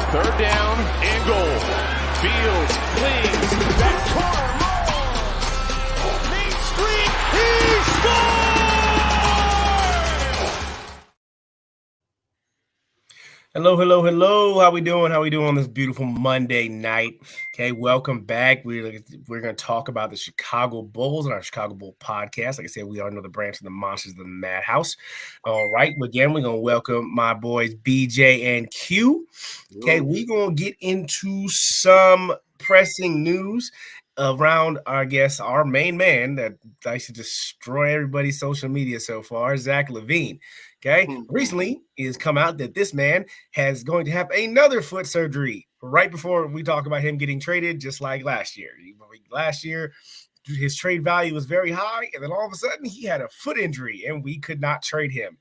Third down and goal. Fields flings back corner. Main Street. He scores! Hello. How we doing on this beautiful Monday night? Okay, welcome back. We're going to talk about the Chicago Bulls on our Chicago Bull podcast. Like I said, we are another branch of the Monsters of the Madhouse. All right, again, we're going to welcome my boys BJ and Q. Okay, we're going to get into some pressing news around, I guess, our main man that likes to destroy everybody's social media so far, Zach LaVine. Okay, recently it has come out that this man is going to have another foot surgery right before we talk about him getting traded, just like last year. Last year, his trade value was very high, and then all of a sudden he had a foot injury, and we could not trade him.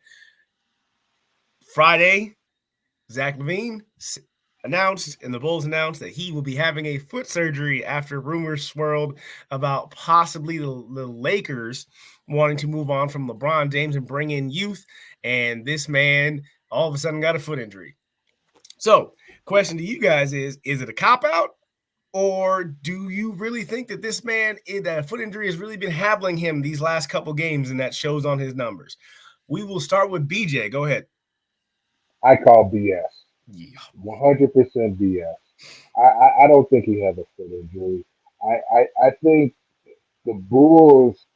Friday, Zach LaVine announced, and the Bulls announced that he will be having a foot surgery after rumors swirled about possibly the Lakers wanting to move on from LeBron James and bring in youth, and this man all of a sudden got a foot injury. So, question to you guys is it a cop-out, or do you really think that this man, that foot injury has really been haveling him these last couple games, and that shows on his numbers? We will start with BJ. Go ahead. I call BS. Yeah. 100% BS. I don't think he has a foot injury. I think the Bulls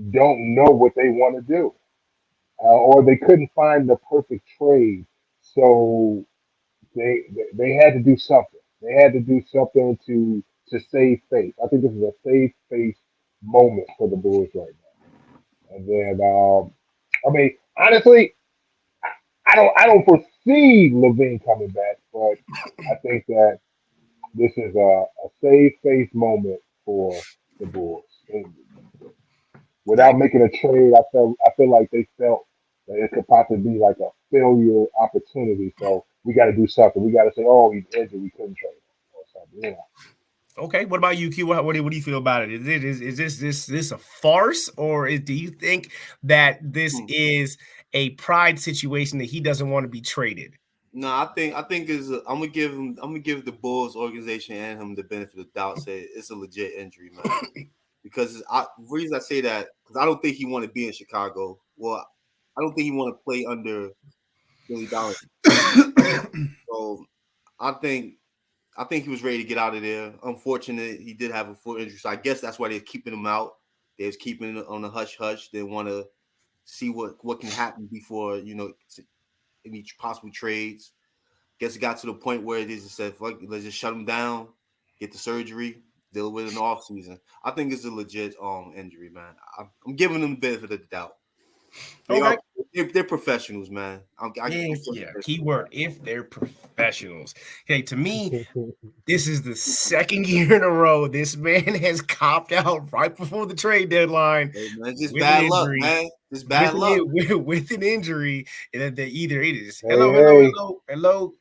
don't know what they want to do, or they couldn't find the perfect trade, so they had to do something. They had to do something to save face. I think this is a save face moment for the Bulls right now. And then, I mean, honestly, I don't foresee LaVine coming back, but I think that this is a save face moment for the Bulls. And without making a trade, I feel like they felt that it could possibly be like a failure opportunity. So we got to do something. We got to say, oh, he's injured, we couldn't trade him or something. Yeah. Okay, what about you, Q? What do you feel about it? Is this a farce, or do you think that this is a pride situation that he doesn't want to be traded? No, I think I'm gonna give the Bulls organization and him the benefit of the doubt. Say it's a legit injury, man. Because the reason I say that, because I don't think he want to be in Chicago. Well, I don't think he want to play under Billy Donovan. So I think he was ready to get out of there. Unfortunately, he did have a foot injury, so I guess that's why they're keeping him out. They're keeping it on the hush hush. They want to see what can happen before any possible trades. Guess it got to the point where they just said, "Fuck, let's just shut him down, get the surgery, deal with it in the off season." I think it's a legit injury, man. I'm giving them the benefit of the doubt. They're professionals, man. Keyword, if they're professionals. Okay, to me, this is the second year in a row this man has copped out right before the trade deadline. Hey, man, just bad luck, man. Just bad luck. With an injury, and that either it is. Hello,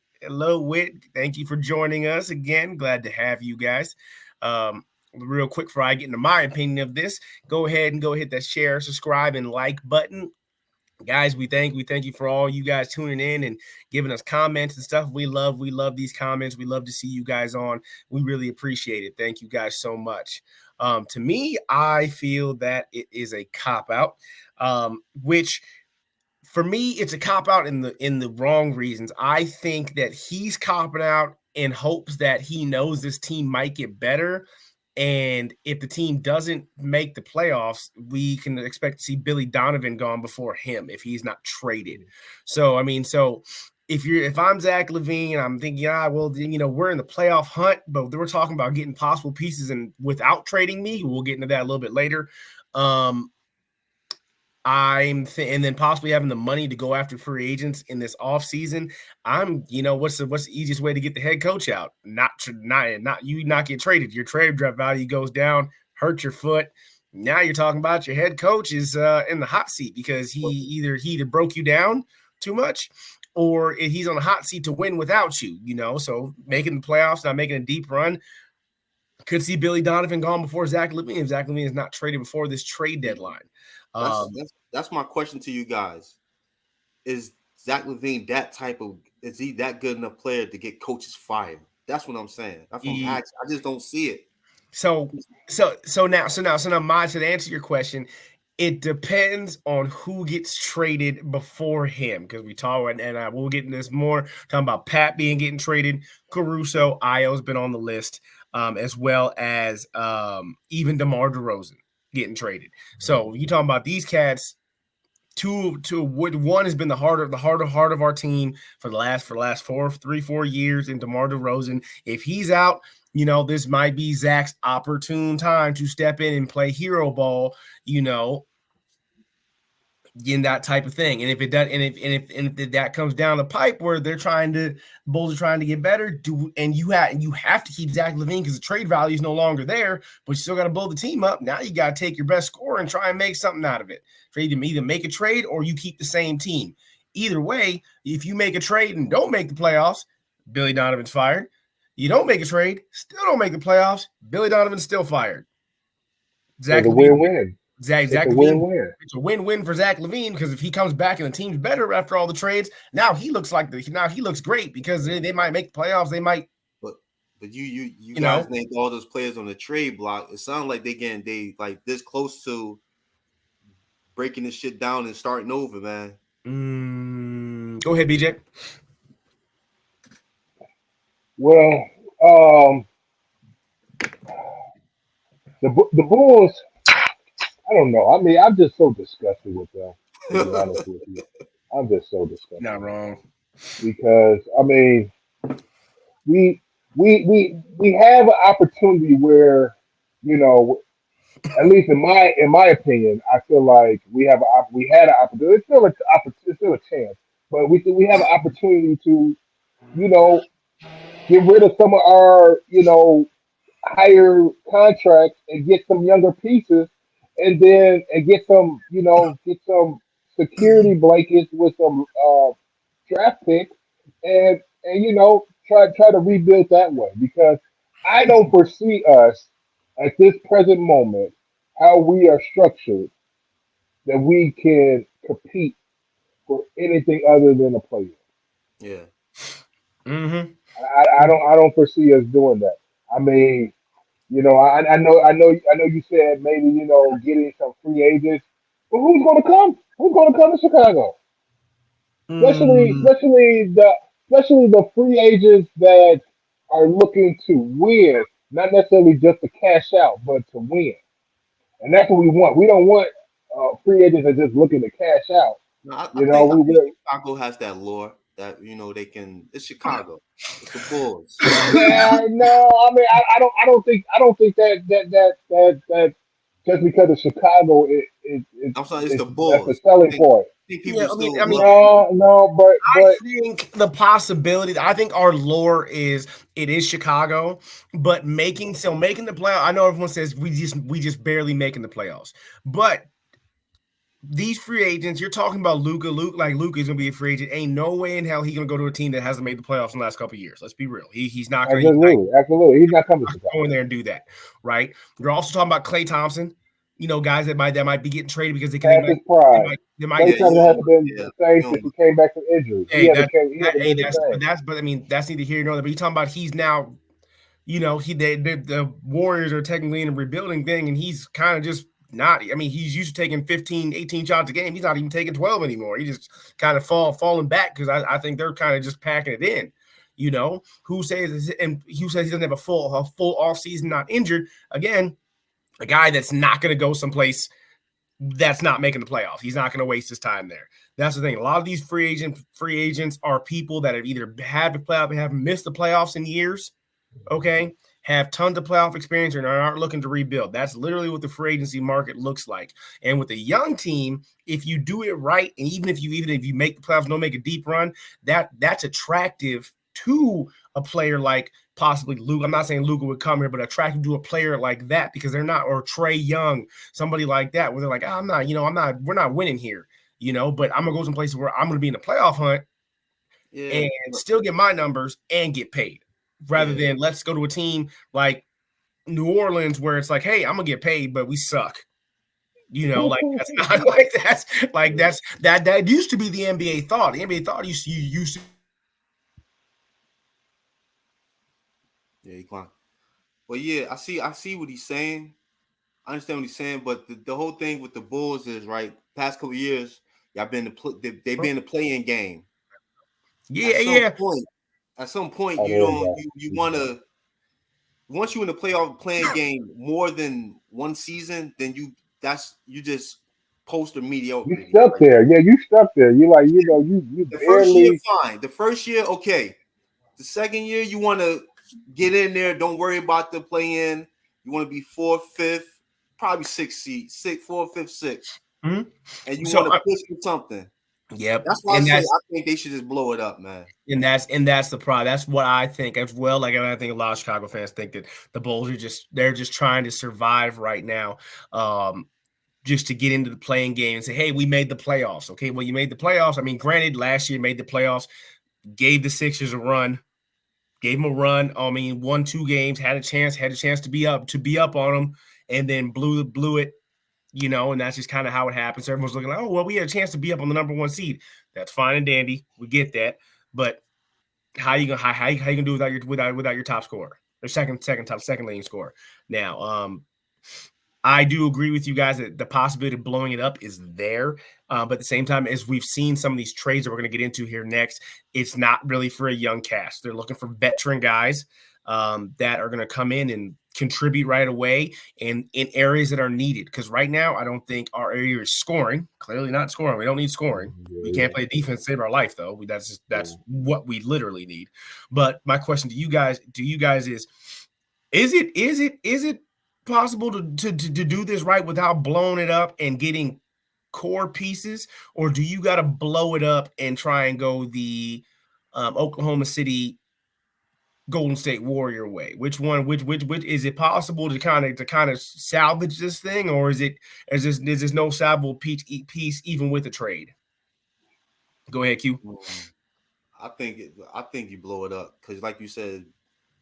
Whit. Thank you for joining us again. Glad to have you guys. Real quick before I get into my opinion of this, go ahead and hit that share, subscribe, and like button. Guys, we thank you for all you guys tuning in and giving us comments and stuff. We love these comments. We love to see you guys on. We really appreciate it. Thank you guys so much. To me, I feel that it is a cop-out, which for me, it's a cop-out in the wrong reasons. I think that he's copping out in hopes that he knows this team might get better. And if the team doesn't make the playoffs, we can expect to see Billy Donovan gone before him if he's not traded. So, I mean, if I'm Zach LaVine, I'm thinking, we're in the playoff hunt, but we're talking about getting possible pieces and without trading me. We'll get into that a little bit later. And then possibly having the money to go after free agents in this offseason. What's the easiest way to get the head coach out? Not get traded. Your trade draft value goes down, hurt your foot. Now you're talking about your head coach is in the hot seat because he either broke you down too much or he's on the hot seat to win without you, so making the playoffs, not making a deep run. Could see Billy Donovan gone before Zach LaVine if Zach LaVine is not traded before this trade deadline. That's my question to you guys. Is Zach LaVine is he that good enough player to get coaches fired? That's what I'm saying. That's what I'm asking. I just don't see it. So now, Maj, to answer your question, it depends on who gets traded before him, because we talk, and we'll get into this more, talking about Pat getting traded, Caruso, Io's been on the list, as well as even DeMar DeRozan getting traded. So you talking about these cats. One has been the heart of our team for the last 4 years in DeMar DeRozan. If he's out, this might be Zach's opportune time to step in and play hero ball, in that type of thing. And if it does, and if that comes down the pipe where the Bulls are trying to get better, you have to keep Zach LaVine because the trade value is no longer there, but you still got to build the team up. Now you got to take your best scorer and try and make something out of it. For either make a trade or you keep the same team. Either way, if you make a trade and don't make the playoffs, Billy Donovan's fired. You don't make a trade, still don't make the playoffs, Billy Donovan's still fired. Zach LaVine, win-win. Zach LaVine. It's a win-win for Zach LaVine because if he comes back and the team's better after all the trades, now he looks great because they might make the playoffs. They might. But you guys named all those players on the trade block. It sounds like they like this close to breaking this shit down and starting over, man. Go ahead, BJ. Well, the Bulls. I don't know. I mean, I'm just so disgusted with them. To be honest with you, I'm just so disgusted. Not wrong. Because I mean, we have an opportunity where, at least in my opinion, I feel like we had an opportunity. It's still a chance, but we have an opportunity to, get rid of some of our, higher contracts and get some younger pieces. And get some security blankets with some draft picks, and try to rebuild that way, because I don't foresee us at this present moment how we are structured that we can compete for anything other than a player. Yeah. Mm-hmm. I don't foresee us doing that. I mean, I know you said maybe, getting some free agents, but who's going to come? Who's going to come to Chicago? Especially the free agents that are looking to win, not necessarily just to cash out, but to win. And that's what we want. We don't want free agents that are just looking to cash out. No, I think Chicago has that lore that they can. It's Chicago. It's the Bulls. Yeah, no, I mean I don't think that just because of Chicago I'm sorry, it's the Bulls. That's a selling point. No, but I think the possibility. I think our lore is Chicago, but making the playoff. I know everyone says we just barely making the playoffs, but these free agents, you're talking about Luka. Luka's gonna be a free agent. Ain't no way in hell he's gonna go to a team that hasn't made the playoffs in the last couple of years. Let's be real. He's not gonna absolutely. He's not coming to go in there and do that, right? You're also talking about Klay Thompson. Guys that might be getting traded because they might hasn't been the same since he came back from injury. That's neither here nor there. But you're talking about he's now, the Warriors are technically in a rebuilding thing, and he's kind of just not. I mean, he's used to taking 15, 18 shots a game. He's not even taking 12 anymore. He just kind of falling back because I think they're kind of just packing it in. Who says he doesn't have a full off season, not injured. Again, a guy that's not going to go someplace that's not making the playoffs. He's not going to waste his time there. That's the thing. A lot of these free agents are people that have either had the playoff and haven't missed the playoffs in years. Okay. Have tons of playoff experience and aren't looking to rebuild. That's literally what the free agency market looks like. And with a young team, if you do it right, and even if you make the playoffs, don't make a deep run, that's attractive to a player like possibly Luke. I'm not saying Luka would come here, but attractive to a player like that because they're not, or Trae Young, somebody like that, where they're like, we're not winning here, but I'm gonna go some places where I'm gonna be in the playoff hunt and still get my numbers and get paid. Rather than let's go to a team like New Orleans where it's like, hey, I'm gonna get paid, but we suck. You know, like that's not like that used to be the NBA thought. The NBA thought used to. Yeah, he climbed. But yeah, I see what he's saying. I understand what he's saying, but the whole thing with the Bulls is right. Past couple years, y'all been they've been in the play-in game. Yeah, yeah. At some point, I you heard don't that. you want to once you in the playoff playing game more than one season, then you just poster You mediocrity. stuck Right? there. Yeah, you stuck there. You like, you The first year, barely. fine. The first year, okay. The second year, you want to get in there. Don't worry about the play-in. You want to be fourth, fifth, probably sixth seed, fourth, fifth, sixth, Mm-hmm. and you So want to push for something. yep, That's why I say I think they should just blow it up, man. and that's the problem. That's what I think as well. Like I think a lot of Chicago fans think that the Bulls are they're just trying to survive right now, just to get into the playing game and say, hey, we made the playoffs. Okay, well, you made the playoffs. I mean, granted, last year made the playoffs, gave the Sixers a run, gave them a run. I mean, won 2 games, had a chance to be up on them, and then blew it. You know, and that's just kind of how it happens. Everyone's looking like, oh, well, we had a chance to be up on the number 1 seed. That's fine and dandy. We get that. But how you gonna do without your top scorer or second leading scorer? Now, I do agree with you guys that the possibility of blowing it up is there. But at the same time, as we've seen some of these trades that we're going to get into here next, it's not really for a young cast. They're looking for veteran guys that are going to come in and contribute right away and in areas that are needed. Because right now, I don't think our area is scoring. Clearly not scoring. We don't need scoring. We can't play defense to save our life, though. That's what we literally need. But my question to you guys is it possible to do this right without blowing it up and getting core pieces, or do you got to blow it up and try and go the Oklahoma City Golden State Warrior way? Which is it possible to kind of salvage this thing, or is this no salvable piece even with a trade? Go ahead, Q. I think you blow it up because, like you said,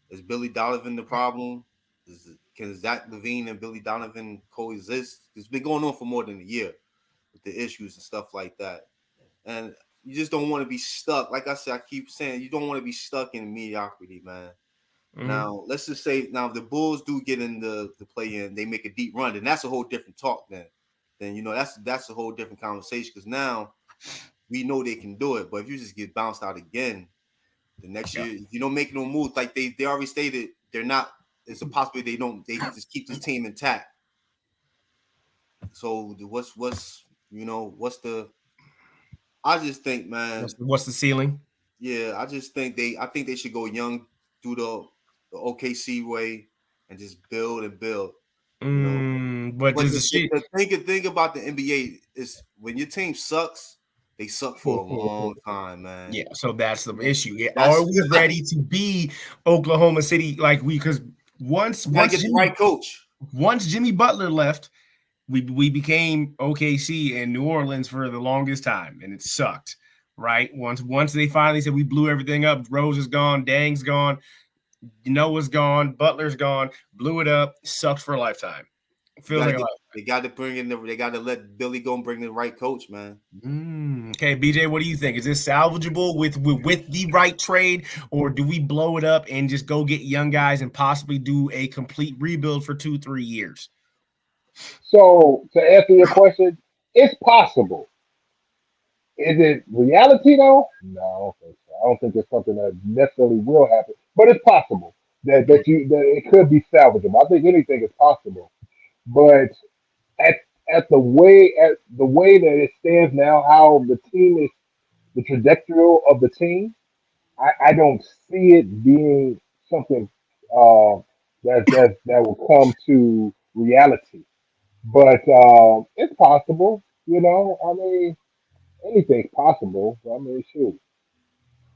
is Billy Donovan the problem? Can Zach LaVine and Billy Donovan coexist? It's been going on for more than a year with the issues and stuff like that, and you just don't want to be stuck. Like I said, I keep saying you don't want to be stuck in mediocrity, man. Mm-hmm. Now, let's just say if the Bulls do get in the play-in, they make a deep run, and that's a whole different talk. Then that's a whole different conversation because now we know they can do it. But if you just get bounced out again, the next year, if you don't make no moves, like they already stated, they're not. It's a possibility they just keep this team intact. So what's the? I just think, man. What's the ceiling? Yeah, I think they should go young through the OKC way and just build and build. But the thing about the NBA is when your team sucks, they suck for a long time, man. Yeah, so that's the issue. Are we ready to be Oklahoma City because once get the right coach. Once Jimmy Butler left, we became OKC and New Orleans for the longest time, and it sucked. Right? Once they finally said we blew everything up, Rose is gone, Dang's gone, Noah's gone, Butler's gone, blew it up, sucked for a lifetime. Feels like they got to let Billy go and bring the right coach, man. Okay, BJ, what do you think? Is this salvageable with the right trade, or do we blow it up and just go get young guys and possibly do a complete rebuild for 2-3 years? So to answer your question, it's possible. Is it reality though? No, I don't think so. I don't think it's something that necessarily will happen, but it's possible that it could be salvageable. I think anything is possible, but at the way that it stands now, how the team is, the trajectory of the team, I don't see it being something that will come to reality. But it's possible, I mean, anything's possible. I mean, shoot.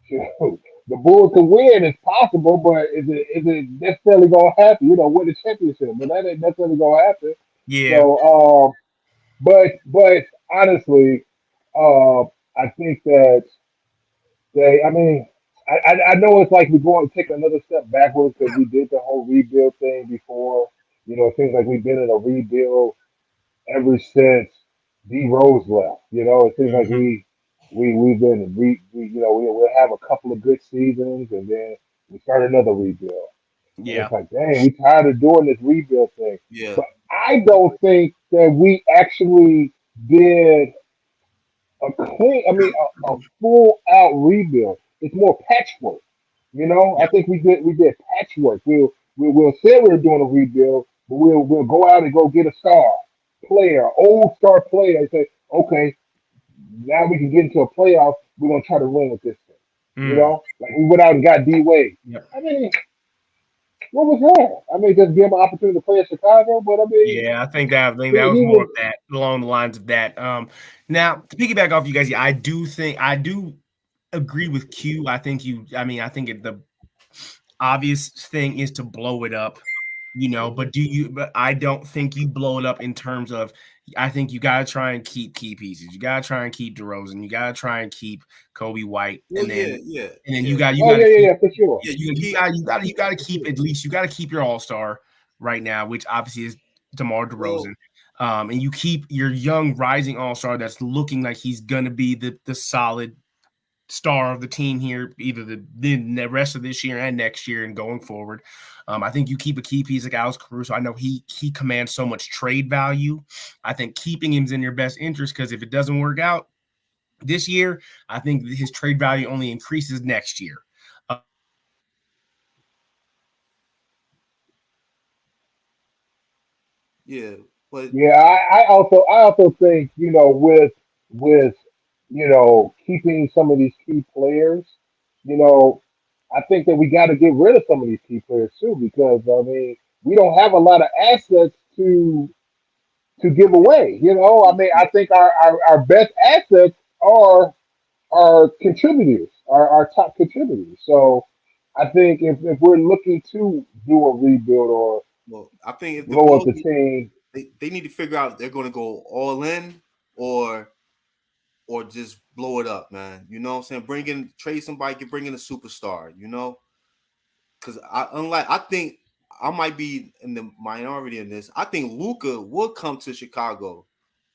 The Bulls can win. It's possible, but is it necessarily gonna happen? Win the championship, but that ain't necessarily gonna happen. Yeah. So, but honestly, I think that I mean, I know it's like we're going to take another step backwards because we did the whole rebuild thing before. It seems like we've been in a rebuild ever since D Rose left. It seems like Mhm. we've been we'll have a couple of good seasons and then we start another rebuild. And Yeah. it's like, dang, we tired of doing this rebuild thing. Yeah. But I don't think that we actually did a clean, a full out rebuild. It's more patchwork. I Yep. think we did patchwork. We'll say we're doing a rebuild, but we'll go out and go get a star player, old star player, and say, okay, now we can get into a playoff. We're gonna try to win with this thing. Mm. Like we went out and got D Wade. Yep. I mean, what was that? Just give him an opportunity to play in Chicago, but Yeah, I think that was he more was. of that along the lines of that. Now to piggyback off you guys, yeah, I do agree with Q. I think the obvious thing is to blow it up, but I don't think you blow it up in terms of, I think you got to try and keep key pieces. You got to try and keep DeRozan. You got to try and keep Kobe White. Well, yeah, yeah, And then yeah, you Oh got to yeah, yeah, keep, yeah, for sure. yeah. You can keep. you got to For keep, sure. at least you got to keep your all-star right now, which obviously is DeMar DeRozan. Well, And you keep your young rising all-star that's looking like he's going to be the solid star of the team here, either the rest of this year and next year and going forward. I think you keep a key piece like Alex Caruso. I know he commands so much trade value. I think keeping him's in your best interest, because if it doesn't work out this year, I think his trade value only increases next year. yeah, but Yeah, I also think with keeping some of these key players, you know, I think that we got to get rid of some of these key players too because we don't have a lot of assets to give away. I yeah, think our best assets are contributors, our top contributors. So I think if we're looking to do a rebuild or well, I think if the blow up Bulls the team. they need to figure out if they're going to go all in or just blow it up, man. You know what I'm saying? Trade somebody, can bring in a superstar. Because I think I might be in the minority in this. I think Luca will come to Chicago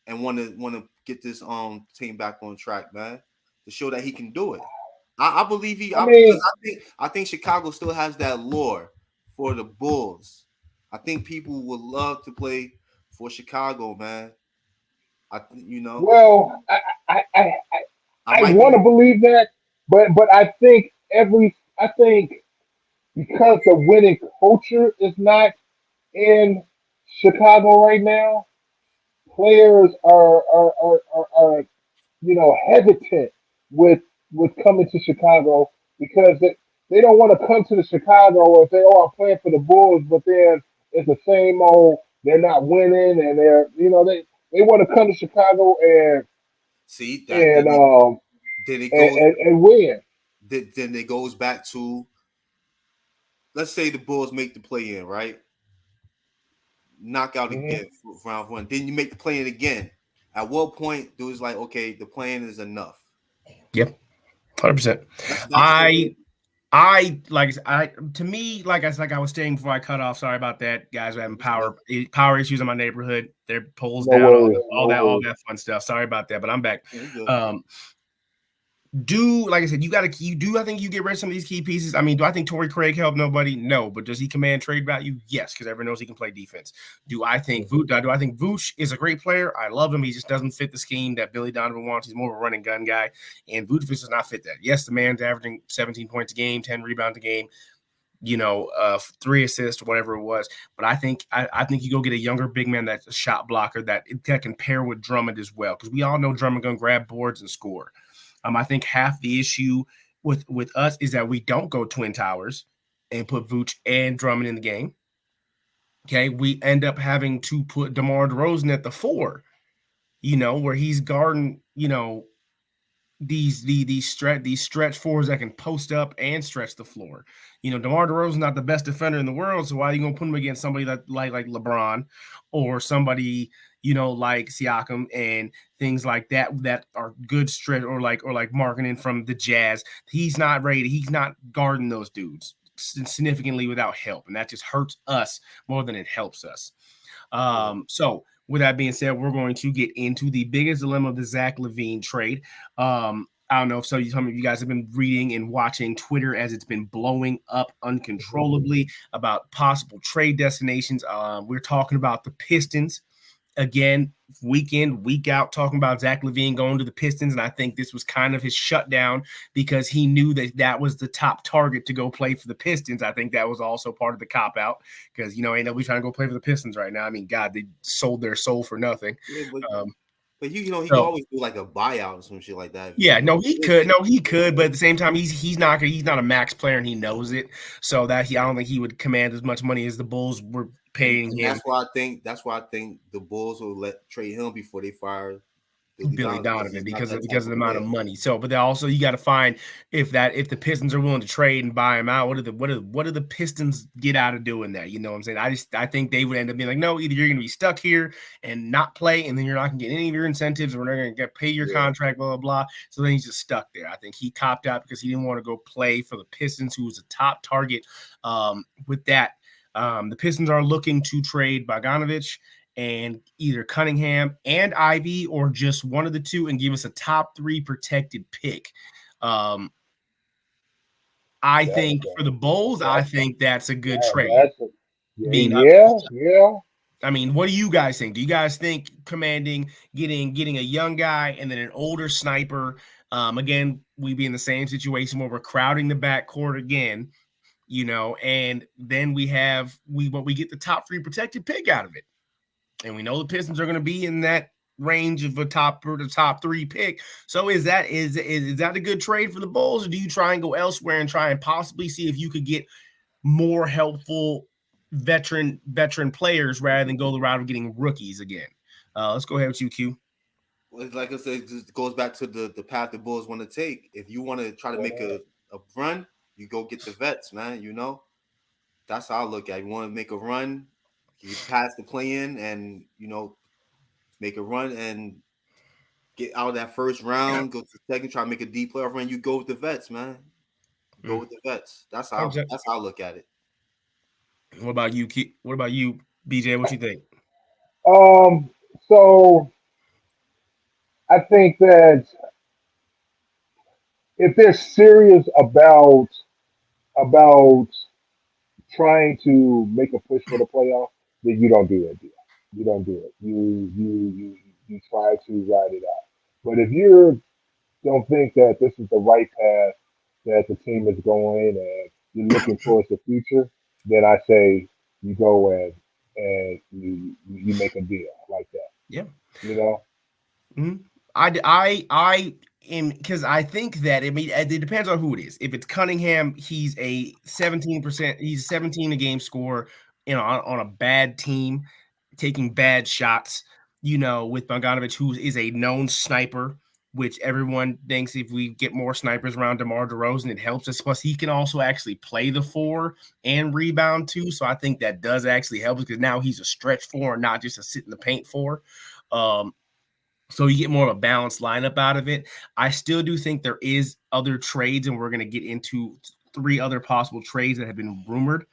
and want to get this team back on track, man, to show that he can do it. I believe I because mean, I think Chicago still has that lure for the Bulls. I think people would love to play for Chicago, man. well, I I, I, I I might want be. to believe that, but I think because the winning culture is not in Chicago right now, players are hesitant with coming to Chicago because they don't want to come to the Chicago and say, "Oh, I'm playing for the Bulls," but then it's the same old. They're not winning, and they want to come to Chicago See that and um then it and, goes and, and win. then it goes back to, let's say the Bulls make the play in, right? Knock out Hmm. again for round one. Then you make the play in again. At what point do it's like, okay, the plan is enough? Yep, 100%. That's the I to me, like I was saying before I cut off. Sorry about that, guys. We're having it's good. power issues in my neighborhood. Their poles No down, worries, all no worries. that fun stuff. Sorry about that, but I'm back. Yeah, it's good. Um, like I said, I think you get rid of some of these key pieces. I mean, do I think Torrey Craig helped nobody? No, but does he command trade value? Yes, because everyone knows he can play defense. Do I think Vooch is a great player? I love him. He just doesn't fit the scheme that Billy Donovan wants. He's more of a running gun guy, and Vooch does not fit that. Yes, the man's averaging 17 points a game, 10 rebounds a game, 3 assists, whatever it was. But I think you go get a younger big man that's a shot blocker that can pair with Drummond as well, because we all know Drummond gonna grab boards and score. I think half the issue with us is that we don't go twin towers and put Vooch and Drummond in the game. Okay, we end up having to put DeMar DeRozan at the 4, where he's guarding, these stretch fours that can post up and stretch the floor. DeMar DeRozan's not the best defender in the world, so why are you gonna put him against somebody that like LeBron or somebody like Siakam and things like that are good stretch or like marketing from the Jazz? He's not ready. He's not guarding those dudes significantly without help, and that just hurts us more than it helps us. So with that being said, we're going to get into the biggest dilemma of the Zach LaVine trade. I don't know if some of you guys have been reading and watching Twitter as it's been blowing up uncontrollably about possible trade destinations. We're talking about the Pistons again, week in, week out, talking about Zach LaVine going to the Pistons. And I think this was kind of his shutdown because he knew that was the top target to go play for the Pistons. I think that was also part of the cop out because, ain't nobody trying to go play for the Pistons right now. I mean, God, they sold their soul for nothing. Yeah, but he can always do like a buyout or some shit like that. Yeah, he could, but at the same time, he's not a max player and he knows it. So I don't think he would command as much money as the Bulls were paying him. That's why I think the Bulls will trade him before they fire Billy Donovan because of the amount of money. So, but also you got to find if the Pistons are willing to trade and buy him out. What do the Pistons get out of doing that? You know what I'm saying? I think they would end up being like, no, either you're going to be stuck here and not play, and then you're not going to get any of your incentives, or we're not going to pay your contract, blah blah blah. So then he's just stuck there. I think he copped out because he didn't want to go play for the Pistons, who was a top target. With that, the Pistons are looking to trade Bogdanovich and either Cunningham and Ivy, or just one of the two, and give us a top 3 protected pick. I think for the Bulls, I think that's a good trade. Yeah. I mean, what do you guys think? Do you guys think commanding, getting a young guy and then an older sniper? Again, we be in the same situation where we're crowding the backcourt again, and then we get the top 3 protected pick out of it. And we know the Pistons are going to be in that range of the top 3 pick. So is that a good trade for the Bulls, or do you try and go elsewhere and try and possibly see if you could get more helpful veteran players rather than go the route of getting rookies again? Let's go ahead with you, Q. Well, like I said, it goes back to the path the Bulls want to take. If you want to try to make a run, you go get the vets, man. That's how I look at it. You want to make a run, you pass the play-in and, make a run and get out of that first round, go to the second, try to make a deep playoff run. You go with the vets, man. Go with the vets. That's how I look at it. What about you, BJ? What you think? So I think that if they're serious about trying to make a push for the playoff, then you don't do that deal. You don't do it. You try to ride it out. But if you don't think that this is the right path that the team is going and you're looking towards the future, then I say you go and you make a deal like that. Yeah. Mm-hmm. I am, because I think that it depends on who it is. If it's Cunningham, he's a 17%. He's a 17 a game scorer, on a bad team, taking bad shots. With Bogdanovich, who is a known sniper, which everyone thinks if we get more snipers around DeMar DeRozan, it helps us. Plus, he can also actually play the 4 and rebound too. So I think that does actually help because now he's a stretch 4 and not just a sit in the paint 4. So you get more of a balanced lineup out of it. I still do think there is other trades, and we're going to get into 3 other possible trades that have been rumored.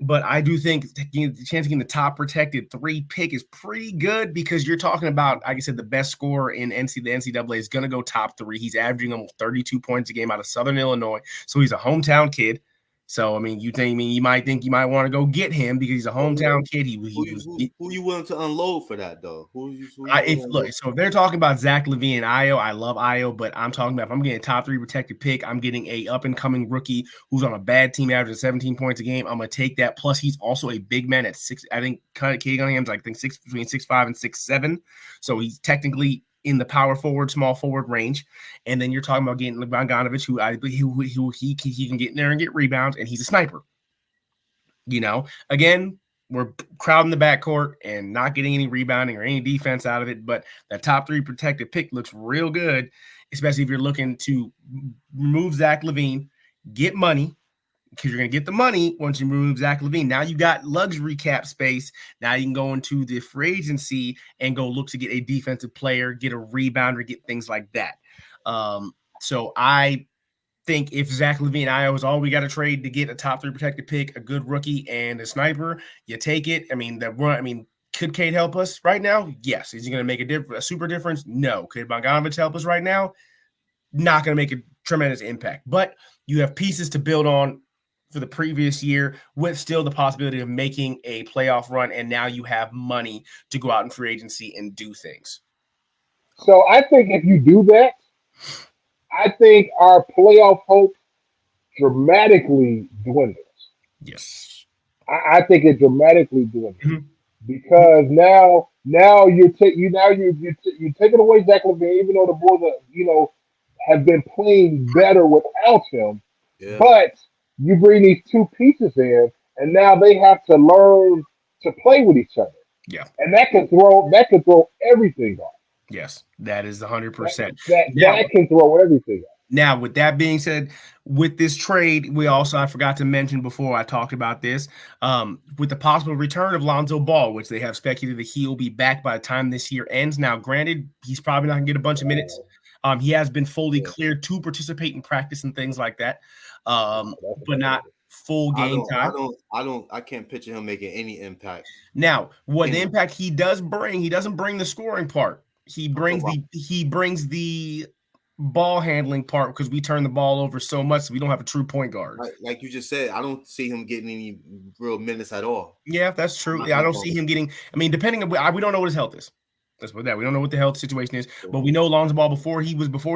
But I do think the chance of getting the top protected 3 pick is pretty good because you're talking about, like I said, the best scorer in the NCAA is going to go top 3. He's averaging almost 32 points a game out of Southern Illinois. So he's a hometown kid. So, I mean, you might think you might want to go get him because he's a hometown kid. Who you willing to unload for that, though? So if they're talking about Zach LaVine and Io, I love Io, but I'm talking about if I'm getting a top 3 protected pick, I'm getting a up-and-coming rookie who's on a bad team averaging 17 points a game. I'm going to take that. Plus, he's also a big man at 6. I think Katie Cunningham's between 6'5" and 6'7". So he's technically in the power forward, small forward range. And then you're talking about getting Bogdanovich, who he can get in there and get rebounds, and he's a sniper. Again, we're crowding the backcourt and not getting any rebounding or any defense out of it, but that top 3 protected pick looks real good, especially if you're looking to remove Zach LaVine, get money, because you're going to get the money once you remove Zach LaVine. Now you got luxury cap space. Now you can go into the free agency and go look to get a defensive player, get a rebounder, get things like that. So I think if Zach LaVine, Io is all we got to trade to get a top 3 protected pick, a good rookie, and a sniper, you take it. I mean, Could Cade help us right now? Yes. Is he going to make a super difference? No. Could Bogdanovich help us right now? Not going to make a tremendous impact. But you have pieces to build on for the previous year with still the possibility of making a playoff run, and now you have money to go out in free agency and do things. So I think if you do that, I think our playoff hope dramatically dwindles. Yes. I think it dramatically dwindles. Mm-hmm. Because now you're taking away Zach LaVine, even though the Bulls have been playing better without him. Yeah. But you bring these two pieces in, and now they have to learn to play with each other. Yeah, and that can throw everything off. Yes, that is 100%. That can throw everything off. Now, with that being said, with this trade, I forgot to mention before I talked about this, with the possible return of Lonzo Ball, which they have speculated that he will be back by the time this year ends. Now, granted, he's probably not going to get a bunch of minutes. He has been fully cleared to participate in practice and things like that, but not full game time. I can't picture him making any impact. Now, the impact he does bring, he doesn't bring the scoring part. He brings the ball handling part because we turn the ball over so much so we don't have a true point guard. Like you just said, I don't see him getting any real minutes at all. Yeah, that's true. I don't see him getting. I mean, depending on we don't know what his health is. Let's put that. We don't know what the health situation is, but we know Lonzo Ball before he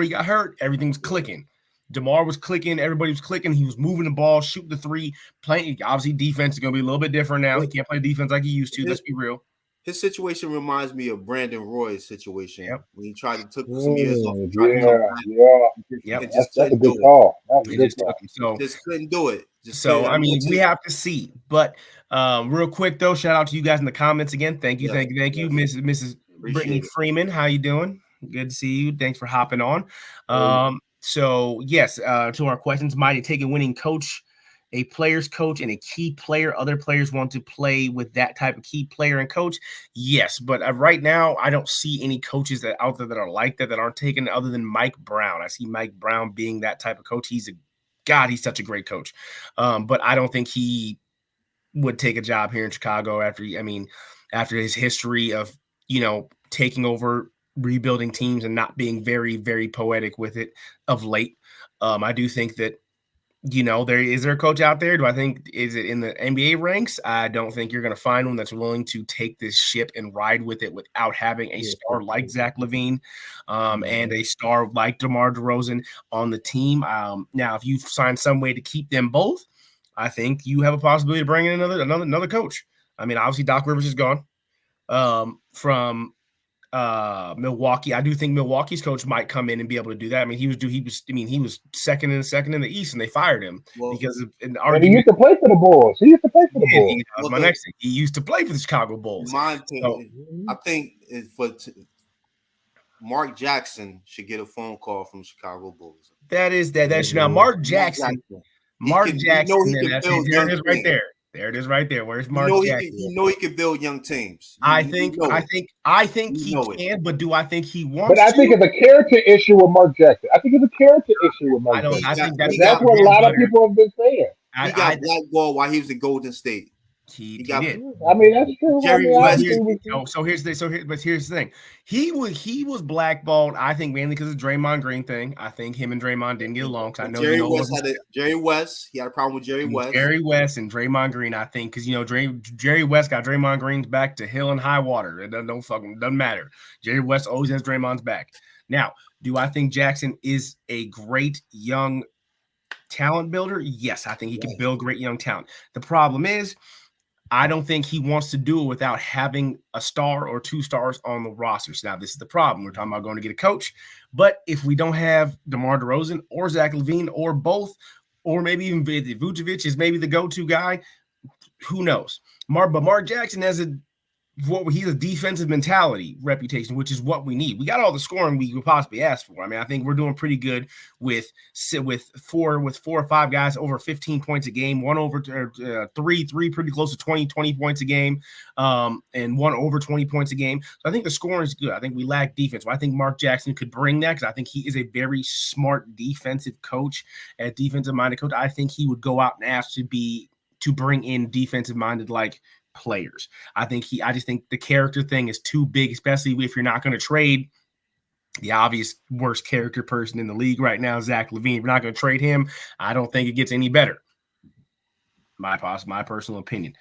got hurt, everything was clicking. DeMar was clicking, everybody was clicking. He was moving the ball, shooting the three, playing. Obviously, defense is going to be a little bit different now. He can't play defense like he used to. Let's be real. His situation reminds me of Brandon Roy's situation when he tried to took some years off. That's a good call. Just couldn't do it. We have to see. But real quick though, shout out to you guys in the comments again. Thank you, thank you, Mrs. Brittany Freeman. How you doing? Good to see you. Thanks for hopping on. So yes, to our questions, might it take a winning coach, a player's coach, and a key player? Other players want to play with that type of key player and coach. Yes, but right now I don't see any coaches out there that are like that aren't taken other than Mike Brown. I see Mike Brown being that type of coach. He's such a great coach. But I don't think he would take a job here in Chicago after his history of, taking over rebuilding teams and not being very, very poetic with it of late. I do think that, is there a coach out there? Is it in the NBA ranks? I don't think you're going to find one that's willing to take this ship and ride with it without having a star like Zach LaVine and a star like DeMar DeRozan on the team. Now, if you find some way to keep them both, I think you have a possibility of bringing in another coach. I mean, obviously Doc Rivers is gone from Milwaukee. I do think Milwaukee's coach might come in and be able to do that. I mean, he was second in the East, and they fired him because of an argument. He used to play for the Bulls. That was my next thing. He used to play for the Chicago Bulls. I think Mark Jackson should get a phone call from Chicago Bulls. That's now Mark Jackson. Mark Jackson. There it is right there. There it is right there. Where's Mark Jackson? He can build young teams. I think he can, but do I think he wants to? But I think it's a character issue with Mark Jackson. I think that's what a lot of people have been saying. He got blackballed while he was in Golden State. He did. I mean, that's true. Here's the thing. He was blackballed, I think, mainly because of the Draymond Green thing. I think him and Draymond didn't get along. I know Jerry West. He had a problem with Jerry West. Jerry West and Draymond Green, I think, because Jerry West got Draymond Green's back to hill and high water. It doesn't matter. Jerry West always has Draymond's back. Now, do I think Jackson is a great young talent builder? Yes, I think he can build great young talent. The problem is, I don't think he wants to do it without having a star or two stars on the rosters. Now, this is the problem. We're talking about going to get a coach. But if we don't have DeMar DeRozan or Zach LaVine or both, or maybe even Vucevic is maybe the go-to guy, who knows? But Mark Jackson has he's a defensive mentality reputation, which is what we need. We got all the scoring we could possibly ask for. I mean, I think we're doing pretty good with four or five guys over 15 points a game, one over three pretty close to 20 points a game, and one over 20 points a game. So I think the scoring is good. I think we lack defense. Well, I think Mark Jackson could bring that because I think he is a very smart defensive coach, a defensive-minded coach. I think he would go out and ask to bring in defensive-minded like players. I just think the character thing is too big, especially if you're not going to trade the obvious worst character person in the league right now, Zach LaVine. If we're not going to trade him, I don't think it gets any better. My personal opinion.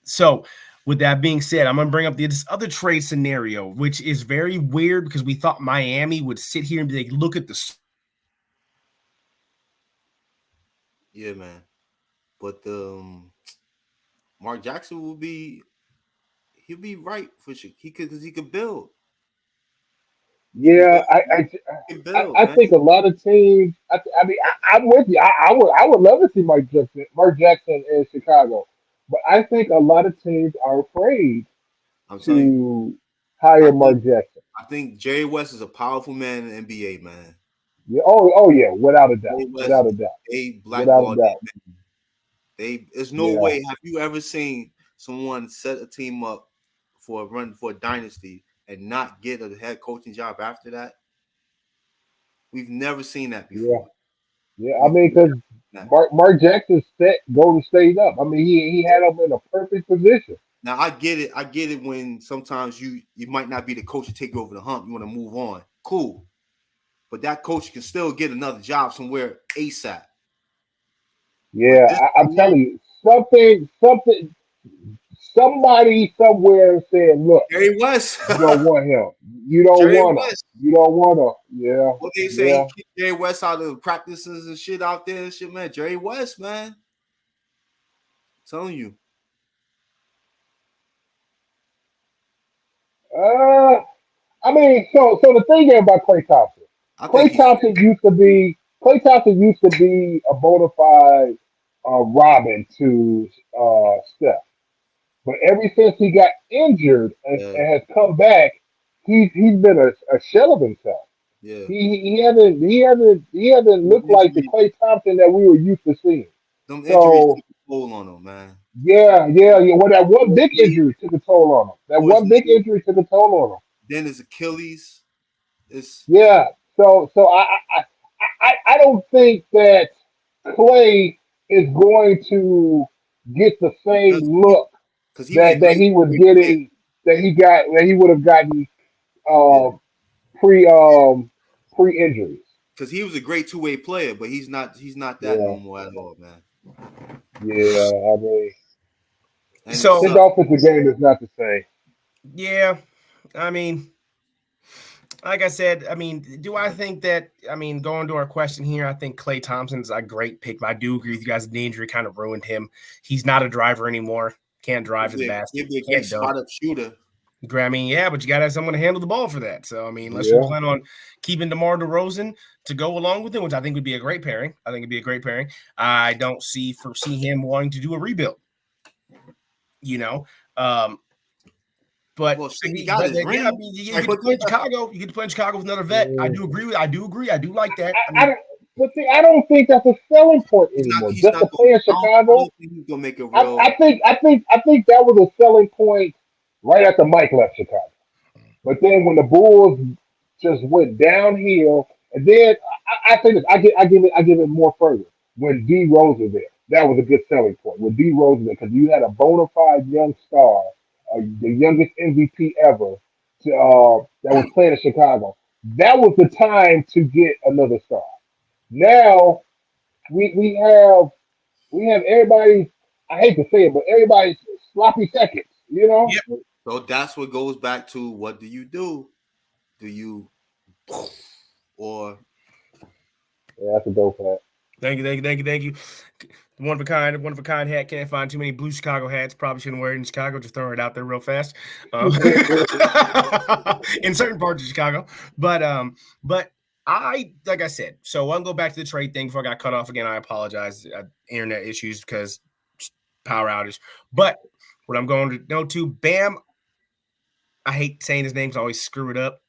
So with that being said, I'm going to bring up this other trade scenario, which is very weird because we thought Miami would sit here and be like, look at the. Yeah, man. But Mark Jackson he'll be right for sure. He could build. Yeah, I think a lot of teams. I'm with you. I would love to see Mark Jackson in Chicago, but I think a lot of teams are afraid I'm telling you, to hire Mark Jackson. I think Jerry West is a powerful man in the NBA, man. Yeah. Oh yeah. Without a doubt. Jerry West, Without a doubt. they Without a blackballed doubt. There's no Yeah. way. Have you ever seen someone set a team up for a run for a dynasty and not get a head coaching job after that? We've never seen that before. Yeah. I mean, because Mark Jackson set Golden State up. I mean, he had them in a perfect position. Now I get it when sometimes you might not be the coach to take you over the hump. You want to move on. Cool. But that coach can still get another job somewhere ASAP. Yeah, I'm telling you, somebody somewhere said, look, Jerry West. you don't want him. You don't want him. You don't want him. Yeah. What they say, keep Jerry West out of practices and shit out there and shit, man. Jerry West, man. I'm telling you. I mean, so the thing is about Klay Thompson. Klay Thompson used to be a bona fide Robin to Steph. But ever since he got injured and has come back, he's been a shell of himself. Yeah. He hasn't looked like the Klay Thompson that we were used to seeing. Them injuries took a toll on him, man. Yeah. Well, that one big injury took a toll on him. Then his Achilles. Yeah. So I don't think that Klay is going to get the same look that he was getting that he would have gotten pre injuries. Because he was a great two-way player, but he's not that no more at all, man. Yeah, I mean, so his offensive game is not the same. Yeah, I mean, like I said, I mean, do I think that? I mean, going to our question here, I think Klay Thompson's a great pick. But I do agree with you guys. The injury kind of ruined him. He's not a driver anymore. Can't drive to the basket. He'd be a great spot-up shooter. I mean, yeah, but you got to have someone to handle the ball for that. So, I mean, unless you plan on keeping DeMar DeRozan to go along with him, which I think would be a great pairing. I don't foresee him wanting to do a rebuild. You know, but he got his ring. Yeah, I mean, you get to play in Chicago. You get to play in Chicago with another vet. I do agree. I do like that. I don't think that's a selling point anymore. Just to play in Chicago. He's gonna make a real. I think that was a selling point right after Mike left Chicago. But then when the Bulls just went downhill, and then I think I give it more further. When D Rose was there, that was a good selling point. When D Rose was there, because you had a bona fide young star, the youngest MVP ever, that was playing in Chicago. That was the time to get another star. Now we have everybody. I hate to say it, but everybody's sloppy seconds. You know. Yep. So that's what goes back to what do you do? Do you or? Yeah, that's a dope hat. Thank you. One of a kind hat. Can't find too many blue Chicago hats. Probably shouldn't wear it in Chicago. Just throwing it out there real fast. In certain parts of Chicago, but like I said, so I'll go back to the trade thing before I got cut off again. I apologize. Internet issues because power outage. But what I'm going to go to, Bam. I hate saying his name, so I always screw it up.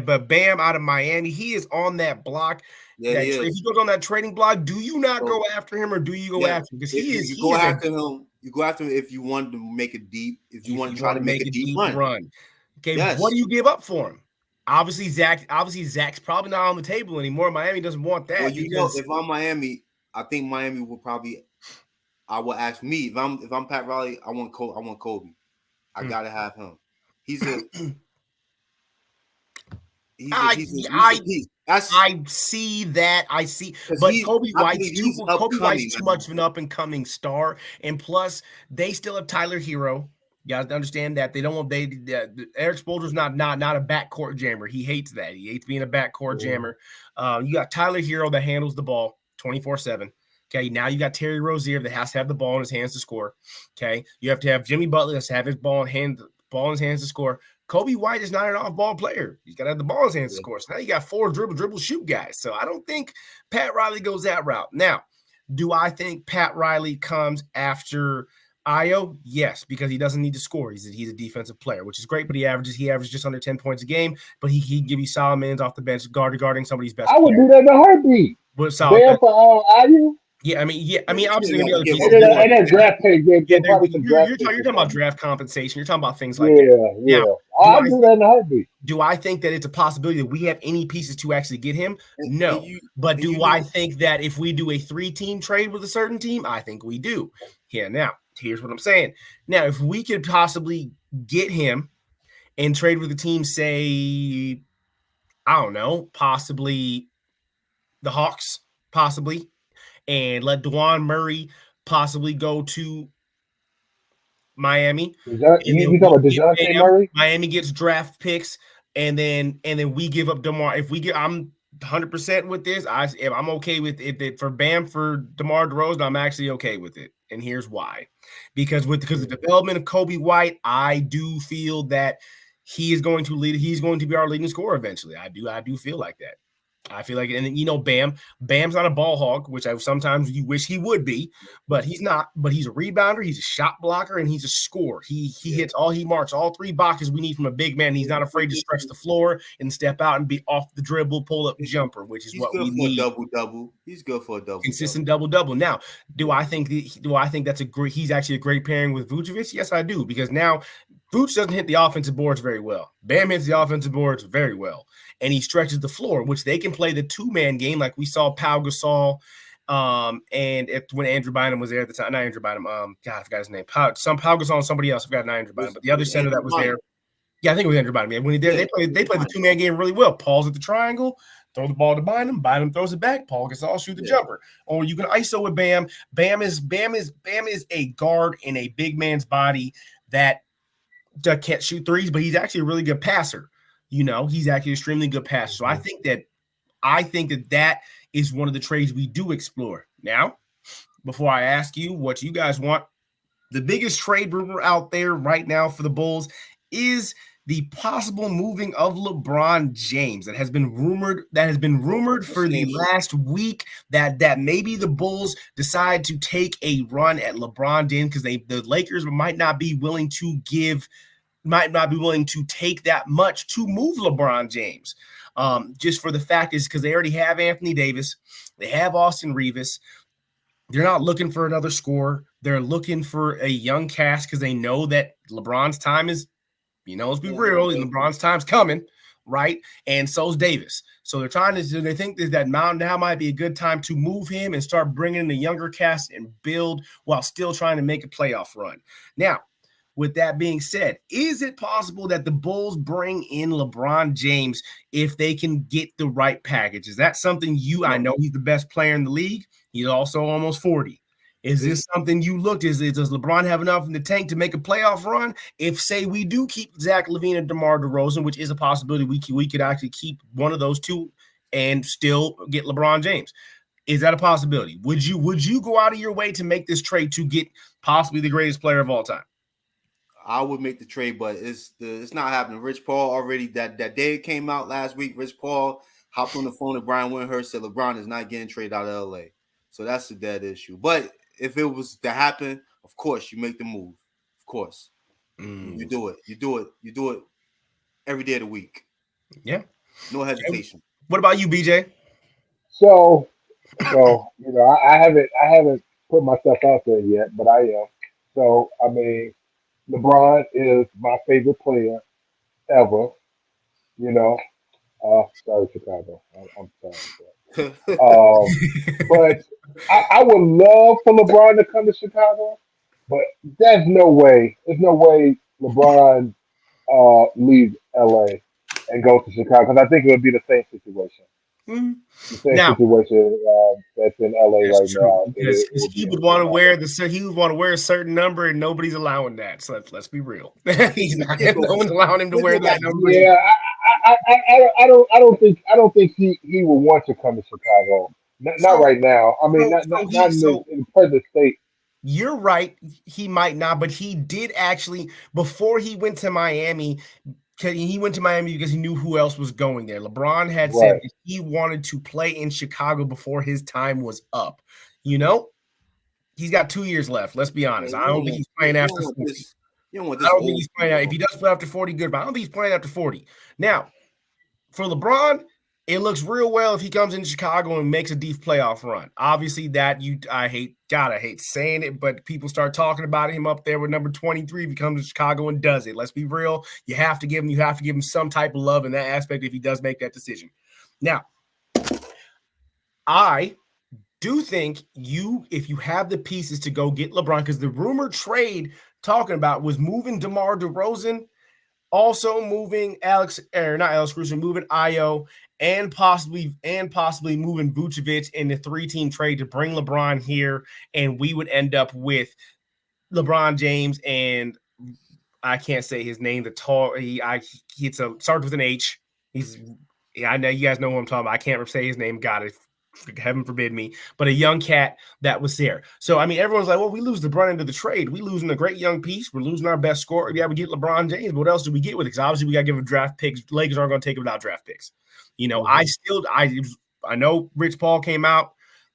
but Bam out of Miami, he is on that block. Yeah, if he goes on that trading block, do you not go after him or do you go after him? Because you go after him if you want to make a deep, if you want to try to make a deep run. Okay, what do you give up for him? Obviously, Zach's probably not on the table anymore. Miami doesn't want that. Well, if I'm Miami, I think Miami will probably I will ask me if I'm Pat Riley. I want Kobe. I gotta have him. He's a piece. I see that. I see, but Kobe White's too much of an up and coming star, and plus they still have Tyler Hero. You got to understand that they don't want Eric Spoelstra's not a backcourt jammer. He hates that. He hates being a backcourt jammer. You got Tyler Hero that handles the ball 24/7. Okay, now you got Terry Rozier that has to have the ball in his hands to score. Okay, you have to have Jimmy Butler that's have his ball in his hands to score. Kobe White is not an off-ball player. He's got to have the ball in his hands to score. So now you got 4 dribble, shoot guys. So I don't think Pat Riley goes that route. Now, do I think Pat Riley comes after Ayo? Yes, because he doesn't need to score. He's a defensive player, which is great, but he averages just under 10 points a game, but he can give you solid minutes off the bench guarding somebody's best player. I would do that in a heartbeat. Bam for Ayo? Yeah, I mean, obviously, and that draft pick. You're talking about draft compensation. You're talking about things like that. Yeah. I'll do that in a heartbeat. Do I think that it's a possibility that we have any pieces to actually get him? No. But do I think that if we do a 3-team trade with a certain team? I think we do. Yeah. Now, here's what I'm saying. Now, if we could possibly get him and trade with a team, say, I don't know, possibly the Hawks, possibly. And let DeJuan Murray possibly go to Miami. You talking about DeJounte Murray? Miami gets draft picks, and then we give up DeMar. I'm 100% with this. I'm okay with it for DeMar DeRozan. I'm actually okay with it, and here's why: because of the development of Kobe White, I do feel that he is going to lead. He's going to be our leading scorer eventually. I do feel like that. I feel like, and Bam's not a ball hog, which sometimes you wish he would be, but he's not. But he's a rebounder, he's a shot blocker, and he's a scorer. He marks all 3 boxes we need from a big man. He's not afraid to stretch the floor and step out and be off the dribble, pull up jumper, which is what we need. Double-double. He's good for a double. Consistent double-double. Now, do I think that's he's actually a great pairing with Vucevic? Yes, I do, because now Vooch doesn't hit the offensive boards very well. Bam hits the offensive boards very well. And he stretches the floor, which they can play the 2-man game like we saw Pau Gasol when Andrew Bynum was there at the time. Not Andrew Bynum. God, I forgot his name. Pau Gasol and somebody else. I forgot, not Andrew Bynum. But the other center that was there. Yeah, I think it was Andrew Bynum. Yeah, when they played the 2-man game really well. Paul's at the triangle, throw the ball to Bynum. Bynum throws it back. Paul Gasol shoot the jumper. Or you can ISO with Bam. Bam is a guard in a big man's body that can't shoot threes, but he's actually a really good passer. He's actually an extremely good passer. So I think that is one of the trades we do explore. Now, before I ask you what you guys want, the biggest trade rumor out there right now for the Bulls is the possible moving of LeBron James. That has been rumored for the last week that maybe the Bulls decide to take a run at LeBron James because the Lakers might not be willing to take that much to move LeBron James. Just for the fact is because they already have Anthony Davis. They have Austin Reeves. They're not looking for another scorer. They're looking for a young cast because they know that LeBron's time is, let's be real, and LeBron's time's coming, right? And so's Davis. So they think that now might be a good time to move him and start bringing in the younger cast and build while still trying to make a playoff run. Now, with that being said, is it possible that the Bulls bring in LeBron James if they can get the right package? Is that something I know he's the best player in the league. He's also almost 40. Is this something you looked at? Does LeBron have enough in the tank to make a playoff run? If, say, we do keep Zach LaVine and DeMar DeRozan, which is a possibility, we could actually keep one of those two and still get LeBron James. Is that a possibility? Would you go out of your way to make this trade to get possibly the greatest player of all time? I would make the trade, but it's not happening. Rich Paul already that day it came out last week. Rich Paul hopped on the phone to Brian Windhurst, said LeBron is not getting traded out of LA. So that's a dead issue. But if it was to happen, of course you make the move. Of course, you do it. You do it every day of the week. Yeah, no hesitation. What about you, BJ? So I haven't put myself out there yet, but I am. So I mean, LeBron is my favorite player ever. Sorry, Chicago. I'm sorry. But I would love for LeBron to come to Chicago, but there's no way. There's no way LeBron leaves LA and goes to Chicago because I think it would be the same situation. Mhm. The same Now, situation that's in LA that's right true now. I think because it would he be in would want to wear Chicago. he would want to wear a certain number, and nobody's allowing that. So let's be real. He's not. Yeah, but No one's allowing him to this wear nigga got that number either. Yeah, I don't think he would want to come to Chicago. Not So, right now. I mean, so, not so not he not so in the present state. you're right. He might not, but he did actually before he went to Miami. He went to Miami because he knew who else was going there. LeBron had said Right. that he wanted to play in Chicago before his time was up. You know, he's got 2 years left. Let's be Yeah, honest. I don't think he's playing you after don't want 40. this. You don't want I this don't think old he's playing out. If people. he does play after 40, good. But I don't think he's playing after 40. Now, for LeBron, it looks real well if he comes into Chicago and makes a deep playoff run. Obviously, I hate saying it, but people start talking about him up there with number 23 if he comes to Chicago and does it. Let's be real. You have to give him some type of love in that aspect if he does make that decision. Now, I do think if you have the pieces to go get LeBron, because the rumor trade talking about was moving DeMar DeRozan, also moving not Alex Caruso, moving Io, and possibly moving Vucevic in the 3-team trade to bring LeBron here, and we would end up with LeBron James and I can't say his name. The tall starts with an H. I know you guys know who I'm talking about. I can't say his name. God, heaven forbid me. But a young cat that was there. So I mean, everyone's like, well, we lose LeBron into the trade. We losing a great young piece. We're losing our best scorer. Yeah, we get LeBron James. But what else do we get with it? Because obviously we got to give him draft picks. Lakers aren't going to take him without draft picks. You know, I know Rich Paul came out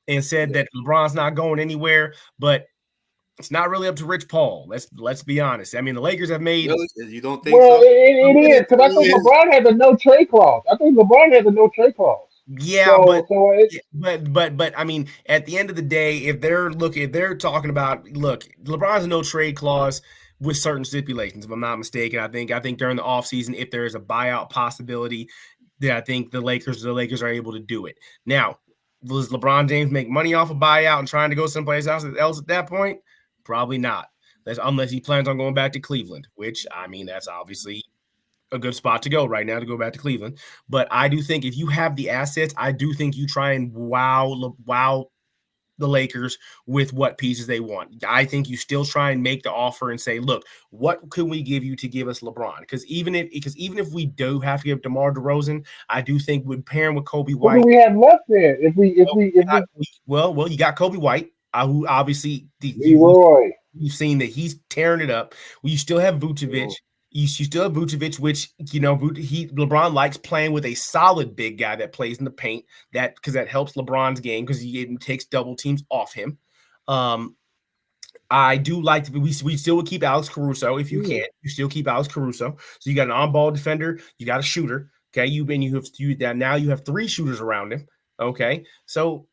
and said that LeBron's not going anywhere, but it's not really up to Rich Paul. Let's be honest. I mean, the Lakers have made. Really? You don't think Well, so? it is because I think LeBron has a no trade clause. I think LeBron has a no trade clause. Yeah, But but I mean, at the end of the day, if they're talking about LeBron's a no trade clause with certain stipulations, if I'm not mistaken. I think during the offseason, if there is a buyout possibility, then I think the Lakers are able to do it. Now, does LeBron James make money off a buyout and trying to go someplace else at that point? Probably not. Unless he plans on going back to Cleveland, which I mean, that's obviously a good spot to go right now to go back to Cleveland. But I do think if you have the assets, I do think you try and wow the Lakers with what pieces they want. I think you still try and make the offer and say, look, what can we give you to give us LeBron? Because even if we do have to give DeMar DeRozan, I do think with pairing with Kobe White. What do we have left there? You got Kobe White, who obviously Leroy. you've seen that he's tearing it up. You still have Vucevic. You still have Vucevic, which LeBron likes playing with a solid big guy that plays in the paint. Because that helps LeBron's game because it takes double teams off him. I do like we still would keep Alex Caruso if you can. You still keep Alex Caruso. So you got an on-ball defender, you got a shooter. Okay, you have 3 shooters around him. Okay, so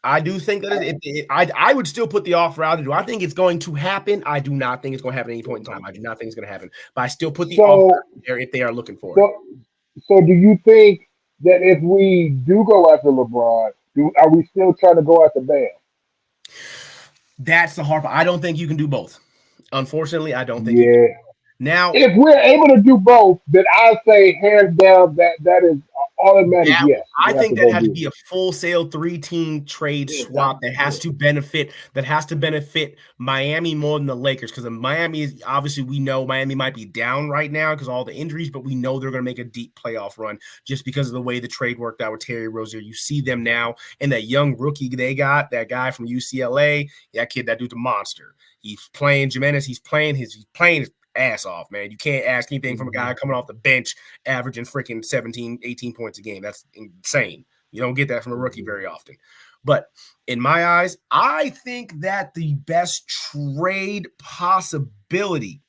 I do think that I would still put the offer out. Do I think it's going to happen? I do not think it's going to happen at any point in time. I do not think it's going to happen. But I still put the offer there if they are looking for it. So do you think that if we do go after LeBron, are we still trying to go after Bam? That's the hard part. I don't think you can do both. Unfortunately, I don't think. Yeah. Now, if we're able to do both, then I say hands down that is automatic. Yes, I think that has to be a full sale 3-team trade swap that has to benefit Miami more than the Lakers, because Miami is obviously, we know Miami might be down right now because of all the injuries, but we know they're going to make a deep playoff run just because of the way the trade worked out with Terry Rozier. You see them now, and that young rookie they got, that guy from UCLA, that kid, that dude's a monster. He's playing Jimenez. He's playing his ass off, man. You can't ask anything from a guy coming off the bench averaging freaking 17, 18 points a game. That's insane. You don't get that from a rookie very often. But in my eyes, I think that the best trade possibility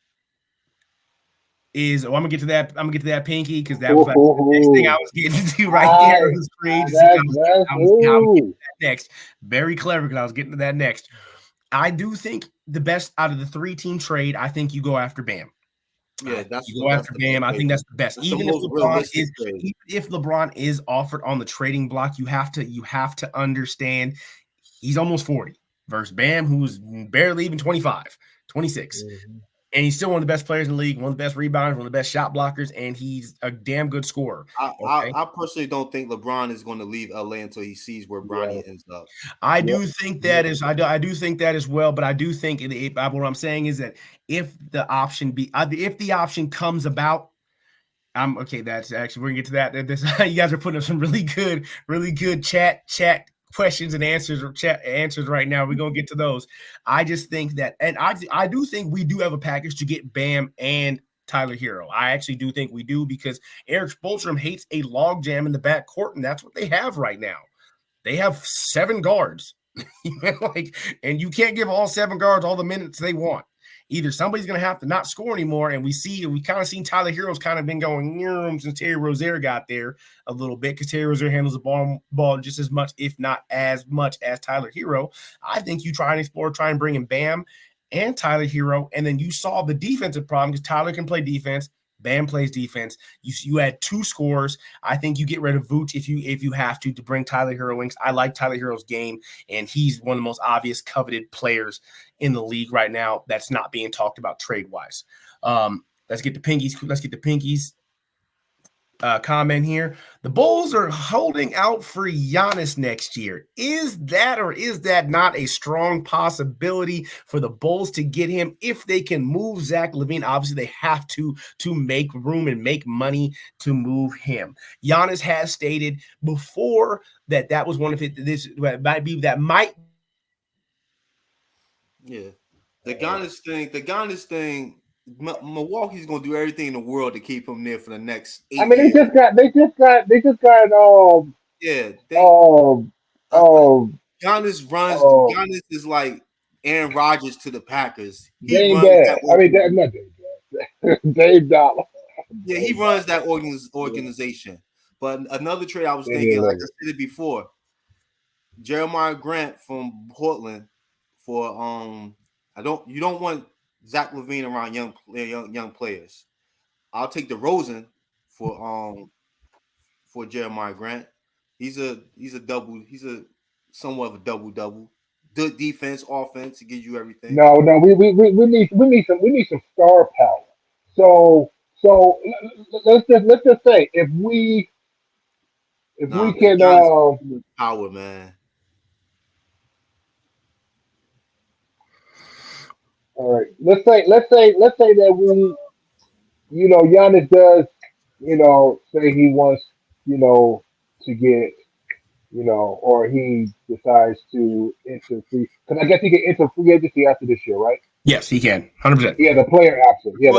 is I'm gonna get to that, Pinky, because that was like the next thing I was getting to right there. Was trade. I was getting to that next. Very clever, because I was getting to that next. I do think the best out of the 3-team trade, I think you go after Bam. Yeah, you go after Bam. I think that's the best. Even if LeBron is offered on the trading block, you have to understand He's almost 40 versus Bam, who's barely even 25, 26. Mm-hmm. And he's still one of the best players in the league, one of the best rebounders, one of the best shot blockers, and he's a damn good scorer. I personally don't think LeBron is going to leave LA until he sees where Bronny ends up. I do think that is I do think that as well, but I do think what I'm saying is that if the option comes about, okay. That's actually we're gonna get to that. You guys are putting up some really good chat questions and answers or chat answers right now. We're gonna get to those. I just think that, and I do think we do have a package to get Bam and Tyler Hero. I actually do think we do, because Eric Spoelstra hates a logjam in the backcourt, and that's what they have right now. They have 7 guards, and you can't give all 7 guards all the minutes they want. Either somebody's going to have to not score anymore, and we kind of seen Tyler Hero's kind of been going since Terry Rozier got there a little bit, because Terry Rozier handles the ball just as much, if not as much, as Tyler Hero. I think you try and bring in Bam and Tyler Hero, and then you solve the defensive problem, because Tyler can play defense. Bam plays defense. You add 2 scores. I think you get rid of Vooch if you have to bring Tyler Hero in. I like Tyler Hero's game, and he's one of the most obvious coveted players in the league right now that's not being talked about trade-wise. Let's get the Pinkies comment here. The Bulls are holding out for Giannis next year. Is that not a strong possibility for the Bulls to get him if they can move Zach LaVine? Obviously, they have to make room and make money to move him. Giannis has stated before that was one of his. Yeah, the Giannis thing. Milwaukee's gonna do everything in the world to keep him there for the next 8 years. I mean, they just got Giannis is like Aaron Rodgers to the Packers. Dave Dollar. Yeah, he runs that organization. But another trade I was thinking, like I said it before, Jeremiah Grant from Portland for you don't want Zach LaVine around young players. I'll take DeRozan for Jeremiah Grant. He's somewhat of a double. Good defense, offense, to give you everything. No, we need some star power. So let's just say if we can power, man. All right. Let's say that we, Giannis does, say he wants, to get, or he decides to enter free, because I guess he can enter free agency after this year, right? Yes, he can, 100%. Yeah, the player option. Yeah,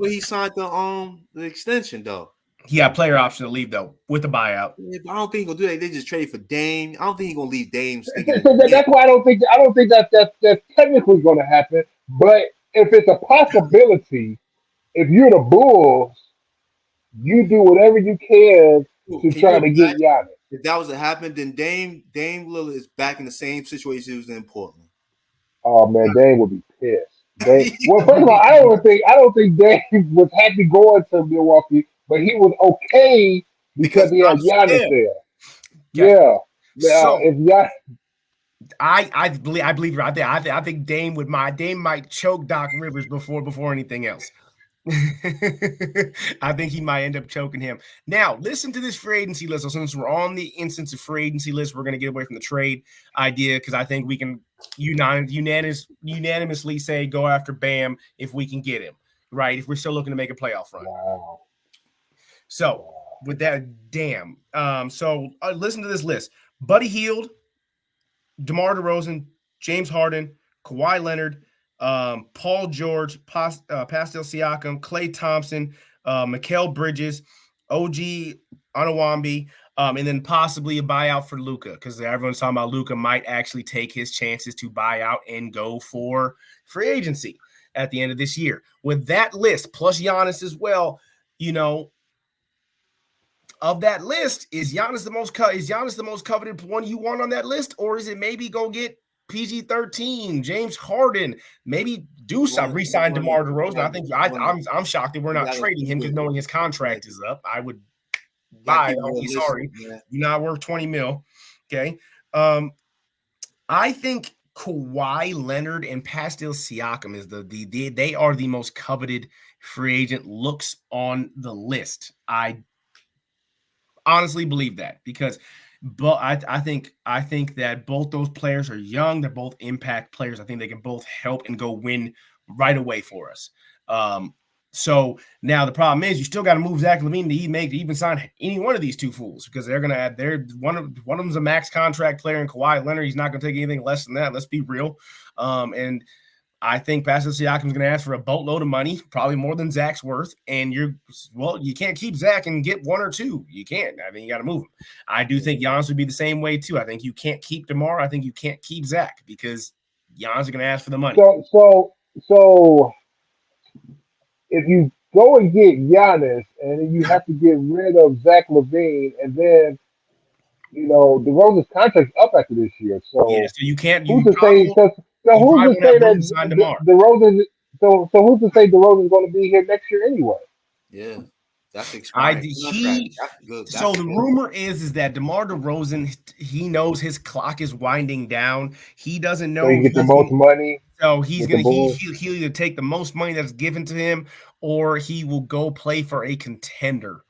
he signed the extension though. He got player option to leave though with the buyout. Yeah, I don't think he'll do that. They just trade for Dame. I don't think he's gonna leave Dame. So that's why I don't think that's technically going to happen. But if it's a possibility, if you're the Bulls, you do whatever you can to try to get Giannis. If that was to happen, then Dame Lillard is back in the same situation he was in Portland. Oh man, Dame would be pissed. Well, first of all, I don't think Dame was happy going to Milwaukee, but he was okay because he had Giannis there. Yeah. So, if Giannis, I believe you're right there. I think Dame might choke Doc Rivers before anything else. I think he might end up choking him. Now, listen to this free agency list. So since we're on the instance of free agency list, we're going to get away from the trade idea, because I think we can unanimously say go after Bam if we can get him, right? If we're still looking to make a playoff run. wow. So with that, listen to this list: Buddy Hield, DeMar DeRozan, James Harden, Kawhi Leonard, Paul George, Pascal Siakam, Klay Thompson, Mikal Bridges, OG Anunoby, and then possibly a buyout for Luka, because everyone's talking about Luka might actually take his chances to buy out and go for free agency at the end of this year. With that list, plus Giannis as well, of that list, is Giannis the most coveted one you want on that list, or is it maybe go get PG-13, James Harden, maybe do some re-sign DeMar DeRozan? I think I'm shocked that we're not trading him, because knowing his contract is up, I would buy. Sorry, you're not worth $20 million. Okay. I think Kawhi Leonard and Pascal Siakam is they are the most coveted free agent looks on the list. I honestly believe that because but I think that both those players are young. They're both impact players. I think they can both help and go win right away for us. So now the problem is you still got to move Zach LaVine to even sign any one of these two fools because they're going to add one of them's a max contract player, and Kawhi Leonard, he's not going to take anything less than that. Let's be real. And I think Pascal Siakam is going to ask for a boatload of money, probably more than Zach's worth. And you can't keep Zach and get one or two. You can't. I mean, you got to move him. I do think Giannis would be the same way too. I think you can't keep DeMar. I think you can't keep Zach because Giannis is going to ask for the money. So if you go and get Giannis and then you have to get rid of Zach LaVine and then DeRozan's contract's up after this year. So yeah, so you can't. Who's to say? So who's to say that DeRozan? So who's to say DeRozan's going to be here next year anyway? Yeah. That's expired. So the rumor is that DeMar DeRozan, he knows his clock is winding down. He doesn't know. So he gets the most money. So he'll either take the most money that's given to him, or he will go play for a contender,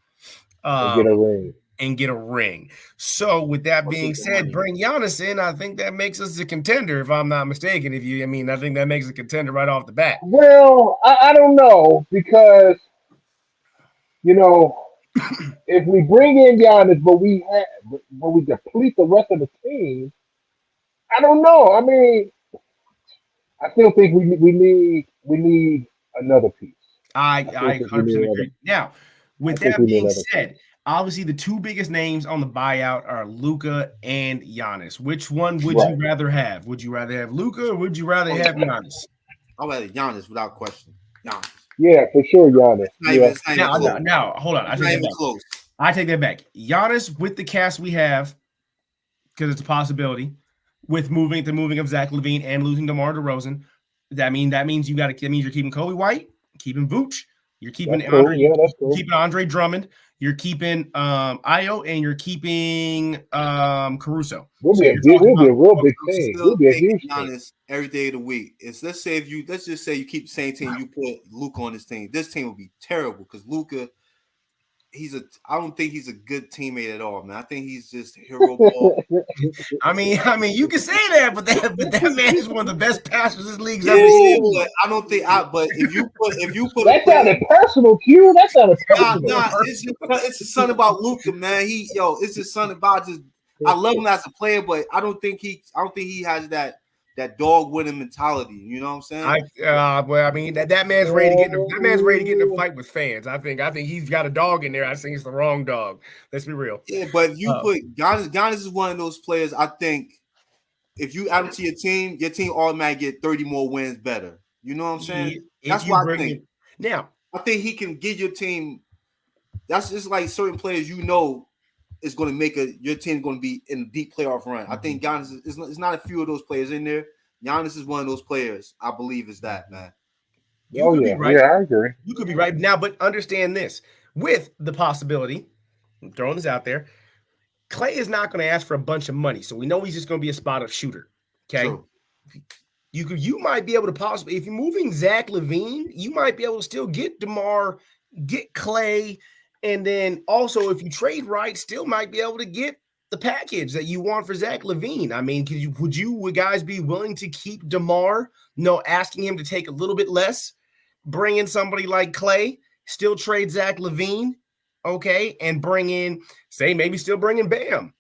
and get a ring. So with that being said, bring Giannis in. I think that makes us a contender, if I'm not mistaken. I think that makes a contender right off the bat. Well, I don't know because. If we bring in Giannis, but we deplete the rest of the team, I don't know. I mean, I still think we need another piece. I 100% agree. Now, with that being said, obviously the two biggest names on the buyout are Luka and Giannis. Which one would you rather have? Would you rather have Luka or would you rather have Giannis? I'd rather Giannis without question. Giannis. Yeah, for sure, Giannis. Now, hold on. I take that back. Giannis with the cast we have, because it's a possibility, with the moving of Zach LaVine and losing DeMar DeRozan. That means you're keeping Kobe White, keeping Vooch, you're keeping keeping Andre Drummond, you're keeping Ayo, and you're keeping Caruso. We'll be a real big team. We'll be a huge team. Every day of the week. Let's just say you keep the same team, you put Luka on this team. This team will be terrible because Luka, I don't think he's a good teammate at all, man. I think he's just hero ball. I mean, you can say that, but that man is one of the best passers this league's ever seen. But I don't think. But if you put that sounded personal, Q. That sounded personal. Nah, it's just something about Luka, man. It's just something about just. I love him as a player, but I don't think he has that dog winning mentality. You know what I'm saying? That man's ready to get in a fight with fans. I think he's got a dog in there. I think it's the wrong dog. Let's be real. Yeah, but if you put Giannis is one of those players. I think if you add him to your team automatically get 30 more wins better. You know what I'm saying? That's what I think. Now, I think he can give your team. That's just like certain players is going to make your team going to be in a deep playoff run. I think Giannis is not a few of those players in there. Giannis is one of those players. I believe is that, man. Right. Yeah, I agree. You could be right now, but understand this: with the possibility, I'm throwing this out there, Klay is not going to ask for a bunch of money, so we know he's just going to be a spot-up shooter. Okay, True. You might be able to possibly, if you're moving Zach LaVine, you might be able to still get DeMar, get Klay. And then also, if you trade right, still might be able to get the package that you want for Zach LaVine. I mean, would guys be willing to keep DeMar, asking him to take a little bit less, bring in somebody like Klay, still trade Zach LaVine, okay, and bring in, maybe still bring in Bam,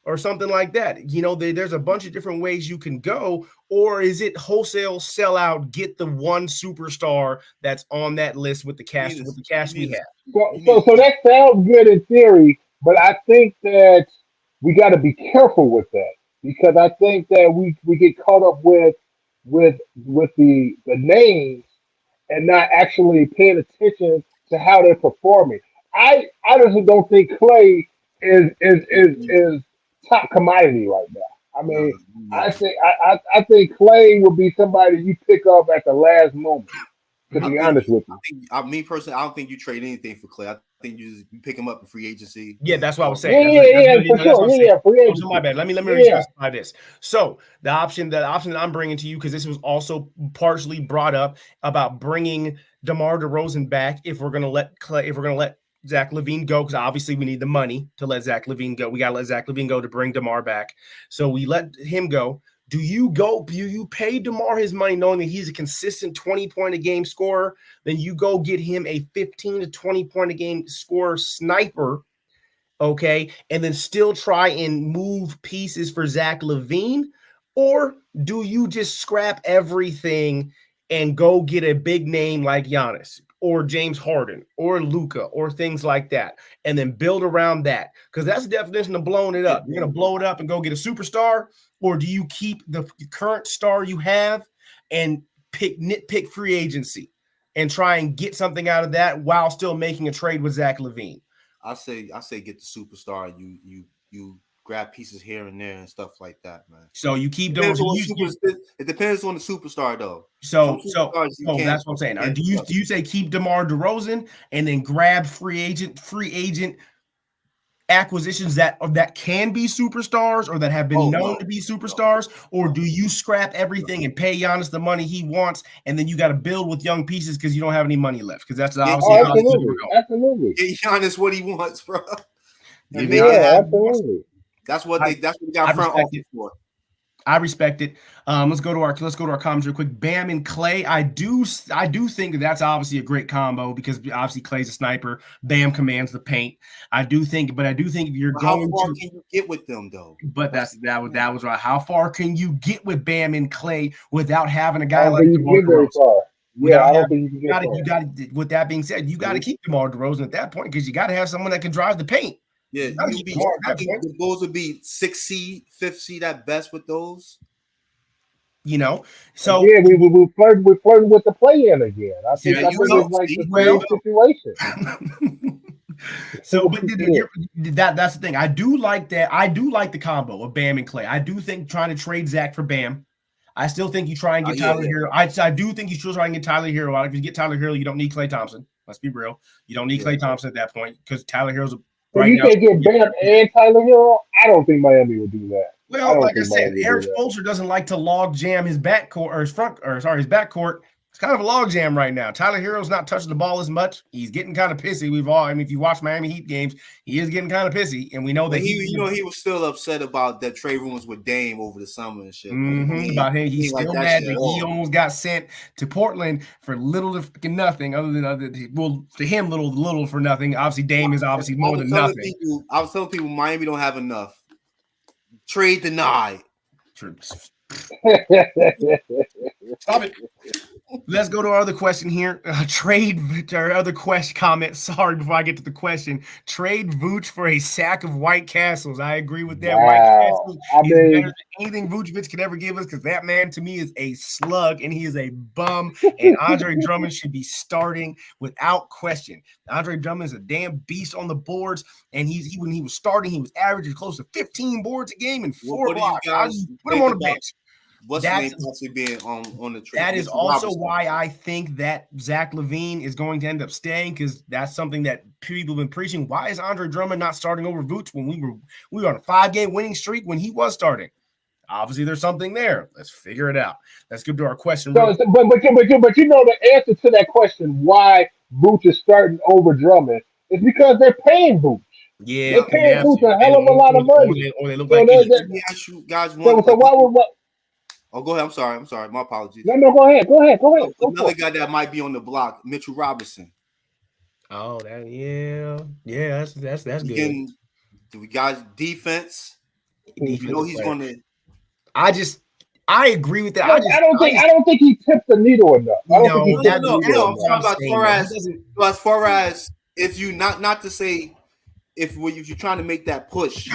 or something like that. There's a bunch of different ways you can go, or is it wholesale sellout, get the one superstar that's on that list with the cash we have? So that sounds good in theory, but I think that we got to be careful with that because I think that we get caught up with the names and not actually paying attention to how they're performing. I honestly don't think Klay is top commodity right now. I mean, I think Klay will be somebody you pick up at the last moment. To be honest with you, me personally, I don't think you trade anything for Klay. I think you pick him up in free agency. Yeah, that's what I was saying. Yeah, for sure. Yeah, free agency. So my bad. Let me specify this. So the option that I'm bringing to you, because this was also partially brought up about bringing DeMar DeRozan back if we're gonna let Zach LaVine go, because obviously we need the money to let Zach LaVine go. We gotta let Zach LaVine go to bring DeMar back. So we let him go. Do you pay DeMar his money knowing that he's a consistent 20-point-a-game scorer? Then you go get him a 15 to 20-point-a-game scorer sniper, okay, and then still try and move pieces for Zach LaVine? Or do you just scrap everything and go get a big name like Giannis or James Harden or Luka or things like that, and then build around that? Because that's the definition of blowing it up. You're going to blow it up and go get a superstar, or do you keep the current star you have and nitpick free agency and try and get something out of that while still making a trade with Zach LaVine? I say get the superstar. You grab pieces here and there and stuff like that, man. So you keep doing. It depends on the superstar, though. So that's what I'm saying. Do you say keep DeMar DeRozan and then grab free agent acquisitions that can be superstars or that have been known to be superstars, or do you scrap everything and pay Giannis the money he wants, and then you got to build with young pieces because you don't have any money left? Because that's absolutely. Get Giannis what he wants, bro. Absolutely. That's what they got front office for. I respect it. Let's go to our comments real quick. Bam and Clay. I do think that's obviously a great combo because obviously Clay's a sniper. Bam commands the paint. I do think if you're going how far can you get with them though? But that was right. How far can you get with Bam and Clay without having a guy like DeMar DeRozan? I don't think you can get far. With that being said, you got to keep DeMar DeRozan at that point because you got to have someone that can drive the paint. Yeah, I think the Bulls would be 6th seed, 5th seed at best with those. So we flirting with the play-in again. I think it's like the situation. So, but that's the thing. I do like that. I do like the combo of Bam and Clay. I do think trying to trade Zach for Bam. I still think you try and get Tyler Hero. I do think you still try and get Tyler Hero out. If you get Tyler Hero, you don't need Klay Thompson. Let's be real. You don't need Klay Thompson at that point because Tyler Hero's you can't get Bam and Tyler Hero. I don't think Miami would do that. Well, like I said, Eric Spoelstra doesn't like to log jam his backcourt or his backcourt. It's kind of a log jam right now. Tyler Hero's not touching the ball as much. He's getting kind of pissy. If you watch Miami Heat games, he is getting kind of pissy, and we know that he was still upset about that trade rumors with Dame over the summer and shit. About him, he's still mad that he almost got sent to Portland for little to nothing. To him, little for nothing. Obviously, Dame is obviously more than nothing. I was telling people Miami don't have enough. Trade denied. Stop it. Let's go to our other question here. Comment. Sorry, before I get to the question. Trade Vooch for a sack of White Castles. I agree with that. Wow. White Castles is better than anything Vucevic could ever give us because that man to me is a slug and he is a bum. And Andre Drummond should be starting without question. Andre Drummond is a damn beast on the boards, and when he was starting, he was averaging close to 15 boards a game and 4 blocks. Put him on the bench. What's the name possibly being on the trade? That is also why I think that Zach LaVine is going to end up staying because that's something that people have been preaching. Why is Andre Drummond not starting over Vooch when we were on a 5-game winning streak when he was starting? Obviously, there's something there. Let's figure it out. Let's go to our question. But you know the answer to that question, why Vooch is starting over Drummond, is because they're paying Vooch. Yeah, they're paying Vooch a hell of a lot of money. Or they look like. Let me ask you guys one. So why would what? Oh, go ahead. I'm sorry. My apologies. No, go ahead. Another guy that might be on the block, Mitchell Robinson. Oh, that's good. We got defense. You know he's going to. I agree with that. I don't think he tipped the needle enough. As far as if you not to say if you're trying to make that push,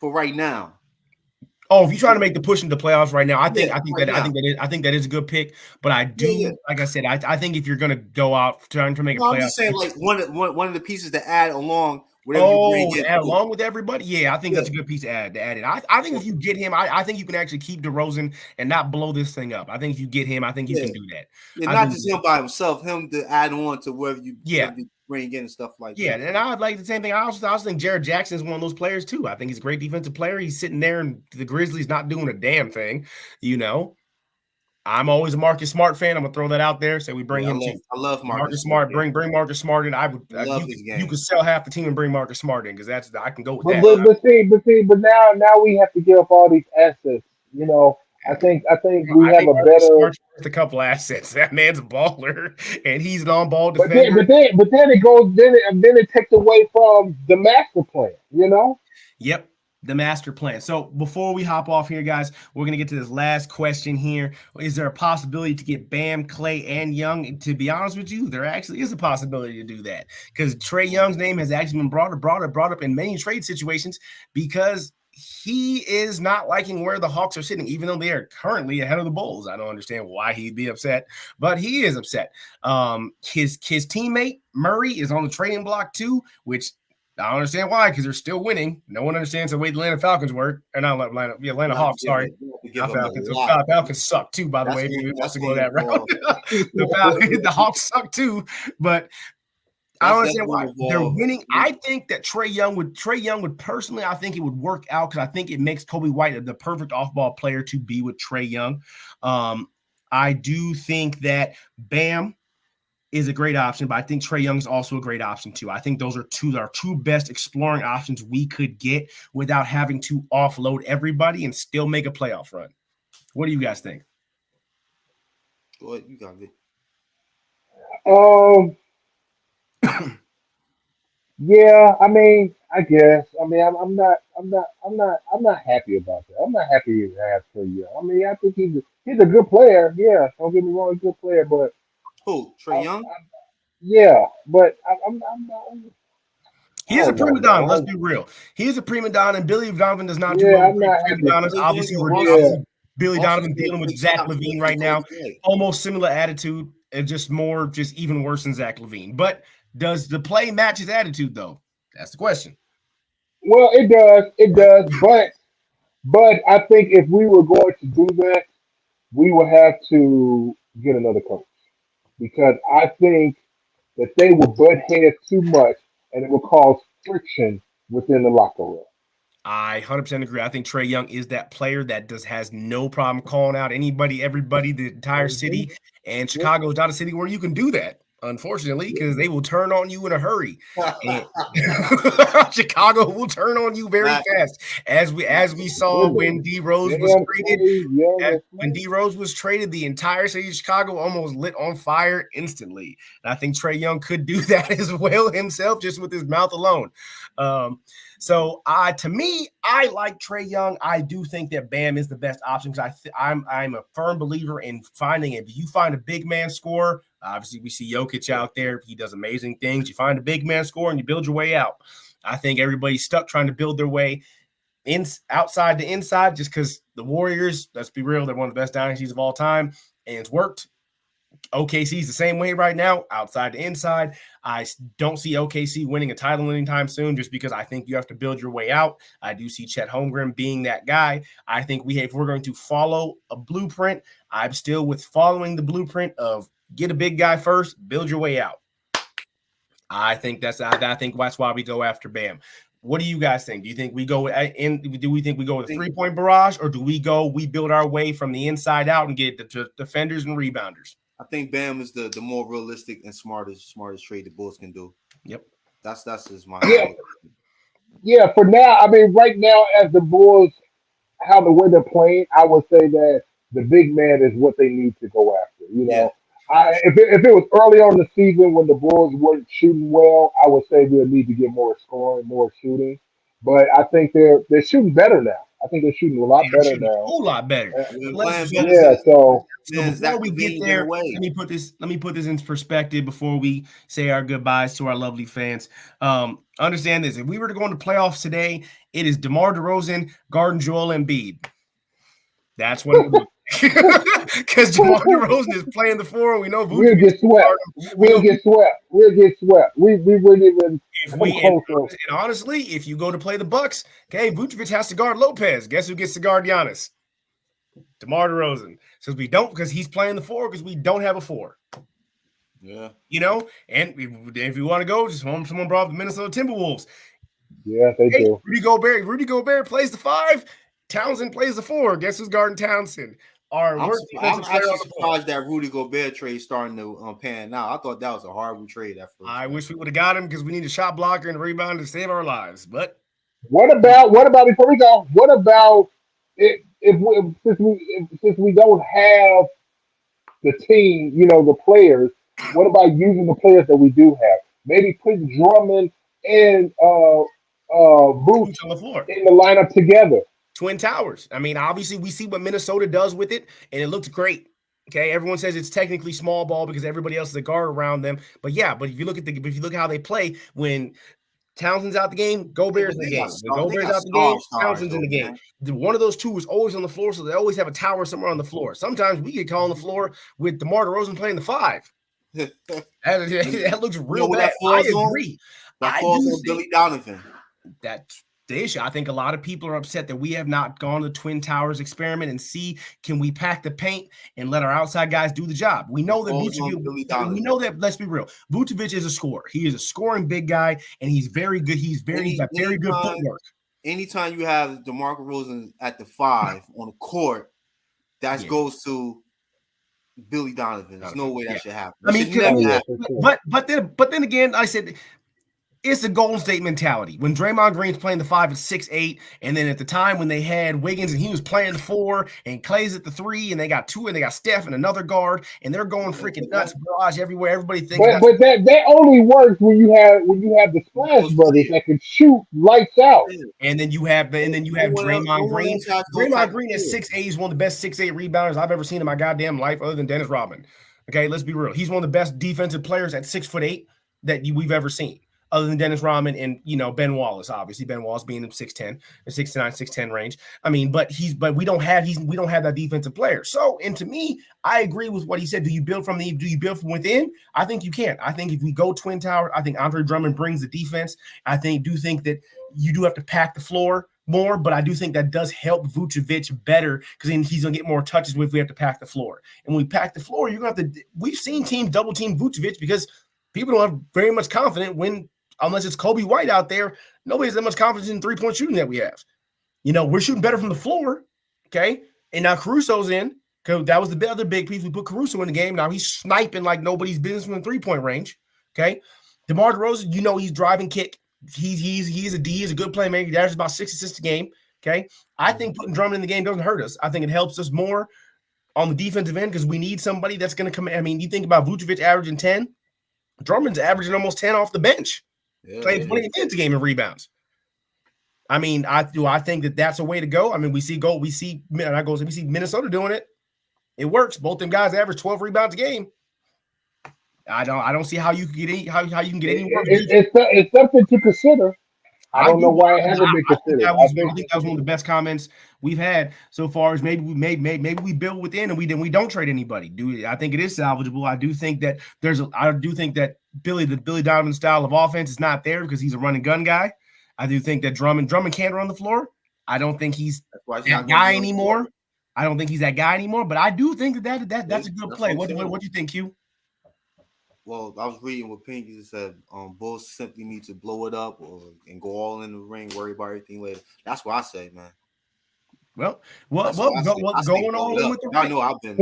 for right now. Oh, if you're trying to make the push into the playoffs right now, I think that is a good pick. But I do, like I said, I think if you're going to go out trying to make a playoff, I'm just saying like one of the pieces to add along. Along with everybody, yeah, I think that's a good piece to add in. I think if you get him, I think you can actually keep DeRozan and not blow this thing up. I think if you get him, I think you can do that. Not just him by himself, him to add on to wherever you. Yeah. bring in and stuff like Yeah, that. and I would like the same thing. I also think Jared Jackson is one of those players too. I think he's a great defensive player. He's sitting there and the Grizzlies not doing a damn thing, you know. I'm always a Marcus Smart fan. I'm gonna throw that out there. So we bring him I love Marcus Smart. Bring Marcus Smart in. I would love his game. You could sell half the team and bring Marcus Smart in because I can go with But that. but now we have to give up all these assets. You know, I think we have a Marcus better. Smart's worth a couple assets. That man's a baller and he's an on-ball But defender. then it goes then it takes away from the master plan. You know. Yep. The master plan. So before we hop off here, guys, we're going to get to this last question here. Is there a possibility to get Bam, Clay, and Young? And to be honest with you, there actually is a possibility to do that because Trae Young's name has actually been brought up in many trade situations because he is not liking where the Hawks are sitting, even though they are currently ahead of the Bulls. I don't understand why he'd be upset, but he is upset. His teammate Murray is on the trading block too, which I don't understand why, because they're still winning. No one understands the way the Atlanta Falcons work. Or not Atlanta Hawks, sorry. Falcons suck too, by the way. If you want to go that route. The Hawks suck too, but I don't understand why they're winning. I think that Trae Young would personally, I think it would work out because I think it makes Kobe White the perfect off-ball player to be with Trae Young. I do think that Bam is a great option, but I think Trae Young is also a great option too. I think those are our two best exploring options we could get without having to offload everybody and still make a playoff run. What do you guys think? What you got it? Yeah, I mean, I guess. I mean, I'm not happy about that. I'm not happy to have Trae Young. I mean, I think he's a good player. Yeah, don't get me wrong, he's a good player, but who? Trae Young? Yeah, but I'm not. He is a prima donna. Let's be real. He is a prima donna, and Billy Donovan does not do well prima donnas. Obviously, Billy Donovan dealing with Zach LaVine right now. Almost similar attitude, and just even worse than Zach LaVine. But does the play match his attitude, though? That's the question. Well, it does, but I think if we were going to do that, we would have to get another coach because I think that they will butt heads too much and it will cause friction within the locker room. I 100% agree. I think Trae Young is that player that has no problem calling out anybody, everybody, the entire city. And Chicago is not a city where you can do that, unfortunately, because they will turn on you in a hurry. Chicago will turn on you very fast, as we saw when D Rose was traded. When D Rose was traded, the entire city of Chicago almost lit on fire instantly. And I think Trae Young could do that as well himself, just with his mouth alone. So to me, I like Trae Young. I do think that Bam is the best option because I'm a firm believer in finding if you find a big man scorer. Obviously, we see Jokic out there. He does amazing things. You find a big man scorer and you build your way out. I think everybody's stuck trying to build their way outside to inside just because the Warriors, let's be real, they're one of the best dynasties of all time, and it's worked. OKC's the same way right now, outside to inside. I don't see OKC winning a title anytime soon just because I think you have to build your way out. I do see Chet Holmgren being that guy. I think if we're going to follow a blueprint, I'm still with following the blueprint of get a big guy first, build your way out. I think that's why we go after Bam. What do you guys think? Do you think we go do we think we go with a 3-point barrage, or do we build our way from the inside out and get the defenders and rebounders? I think Bam is the more realistic and smartest trade the Bulls can do. Yep. That's his mind. Yeah, for now, I mean, right now, as the Bulls, how the way they're playing, I would say that the big man is what they need to go after. You know, if it was early on in the season when the Bulls weren't shooting well, I would say they'll need to get more scoring, more shooting. But I think they're shooting better now. I think they're shooting a lot better now. A whole lot better. So before we get there, let me put this in perspective before we say our goodbyes to our lovely fans. Understand this: if we were to go into playoffs today, it is DeMar DeRozan guarding Joel Embiid. That's what it would be. Because DeMar DeRozan is playing the floor, and we know we'll get swept. We'll get swept. We wouldn't even. And honestly, if you go to play the Bucks, okay, Vucevic has to guard Lopez. Guess who gets to guard Giannis? DeMar DeRozan. Because he's playing the 4 because we don't have a 4. Yeah. You know, and if you want to go, just someone brought up the Minnesota Timberwolves. Yeah, they do. Rudy Gobert plays the 5. Townsend plays the 4. Guess who's guarding Townsend? Our worst defensive player actually on the floor. surprised that Rudy Gobert trade starting to pan out. I thought that was a horrible trade at first. I wish we would have got him because we need a shot blocker and a rebounder to save our lives. But What about before we go? What about since we don't have the team, the players? What about using the players that we do have? Maybe put Drummond and Boots on the floor in the lineup together. Twin Towers. I mean, obviously, we see what Minnesota does with it, and it looks great. Okay, everyone says it's technically small ball because everybody else is a guard around them. But yeah, if you look how they play when Townsend's out the game, Gobert's in the game. When Gobert's out the game, Townsend's in the game. One of those two is always on the floor, so they always have a tower somewhere on the floor. Sometimes we get caught on the floor with DeMar DeRozan playing the 5. that looks real bad. I agree. That falls on Billy Donovan. That's the issue. I think a lot of people are upset that we have not gone to the Twin Towers experiment and see, can we pack the paint and let our outside guys do the job? We know that let's be real. Vucevic is a scorer. He is a scoring big guy, and he's very good. He's got very good footwork. Anytime you have DeMar DeRozan at the 5 on the court, that goes to Billy Donovan. There's no way that should happen. But then again, I said it's a Golden State mentality. When Draymond Green's playing the 5 at 6'8", and then at the time when they had Wiggins and he was playing the 4, and Clay's at the 3, and they got 2, and they got Steph and another guard, and they're going freaking nuts, barrage everywhere. Everybody thinks, but that only works when you have the Splash Brothers that can shoot lights out. And then you have Draymond Green. Draymond Green at 6'8", is one of the best 6'8" rebounders I've ever seen in my goddamn life, other than Dennis Rodman. Okay, let's be real. He's one of the best defensive players at 6'8" that we've ever seen, other than Dennis Rodman and Ben Wallace. Obviously, Ben Wallace being in 6'10", the 6'9", 6'10" range. I mean, but we don't have that defensive player. So, and to me, I agree with what he said. Do you build from within? I think you can. I think if we go Twin Tower, I think Andre Drummond brings the defense. I do think that you do have to pack the floor more, but I do think that does help Vucevic better because then he's gonna get more touches if we have to pack the floor. And when we pack the floor, you're gonna have to. We've seen teams double team Vucevic because people don't have very much confidence unless it's Kobe White out there, nobody's that much confidence in three-point shooting that we have. We're shooting better from the floor, okay? And now Caruso's in, because that was the other big piece. We put Caruso in the game. Now he's sniping like nobody's business from the three-point range, okay? DeMar DeRozan, he's driving kick. He's a good playmaker. He averages about 6 assists a game, okay? I think putting Drummond in the game doesn't hurt us. I think it helps us more on the defensive end because we need somebody that's going to come. I mean, you think about Vucevic averaging 10. Drummond's averaging almost 10 off the bench. Playing 20 minutes a game in rebounds. I mean, I think that's a way to go. I mean, we see Minnesota doing it. It works. Both them guys average 12 rebounds a game. I don't see how you can get any how you can get any more. It's something to consider. I don't know why it hasn't been considered. I think that was one of the best comments we've had so far. Is maybe we build within and we don't trade anybody. I think it is salvageable. I do think that the Billy Donovan style of offense is not there because he's a run and gun guy. I do think that Drummond can't run the floor. I don't think he's that guy anymore. I don't think he's that guy anymore. But I do think that's a good play. What do you think, Q? Well, I was reading what Pinky said. Bulls simply need to blow it up and go all in the ring, worry about everything later. That's what I say, man. Well, what's going on with the I know I've been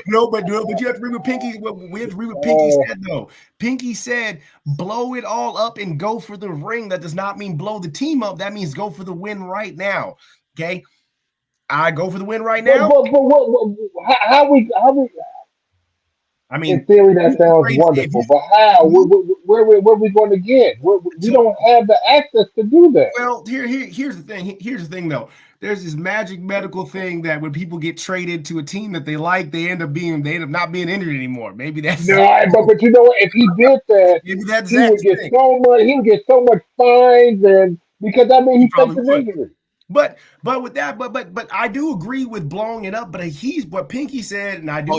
No, but you have to read what Pinky. We have to read what Pinky said though. Pinky said, "Blow it all up and go for the ring." That does not mean blow the team up. That means go for the win right now. Okay, I go for the win right now. But how we? I mean, in theory, that sounds wonderful, but how? Where are we going to get? We don't have the access to do that. Well, here's the thing. Here's the thing, though. There's this magic medical thing that when people get traded to a team that they like, they end up not being injured anymore. Maybe that's but you know what? If he did that, maybe that's he would get so much. He would get so much fines, and because he takes an injury. But I do agree with blowing it up. But what Pinky said, and I do.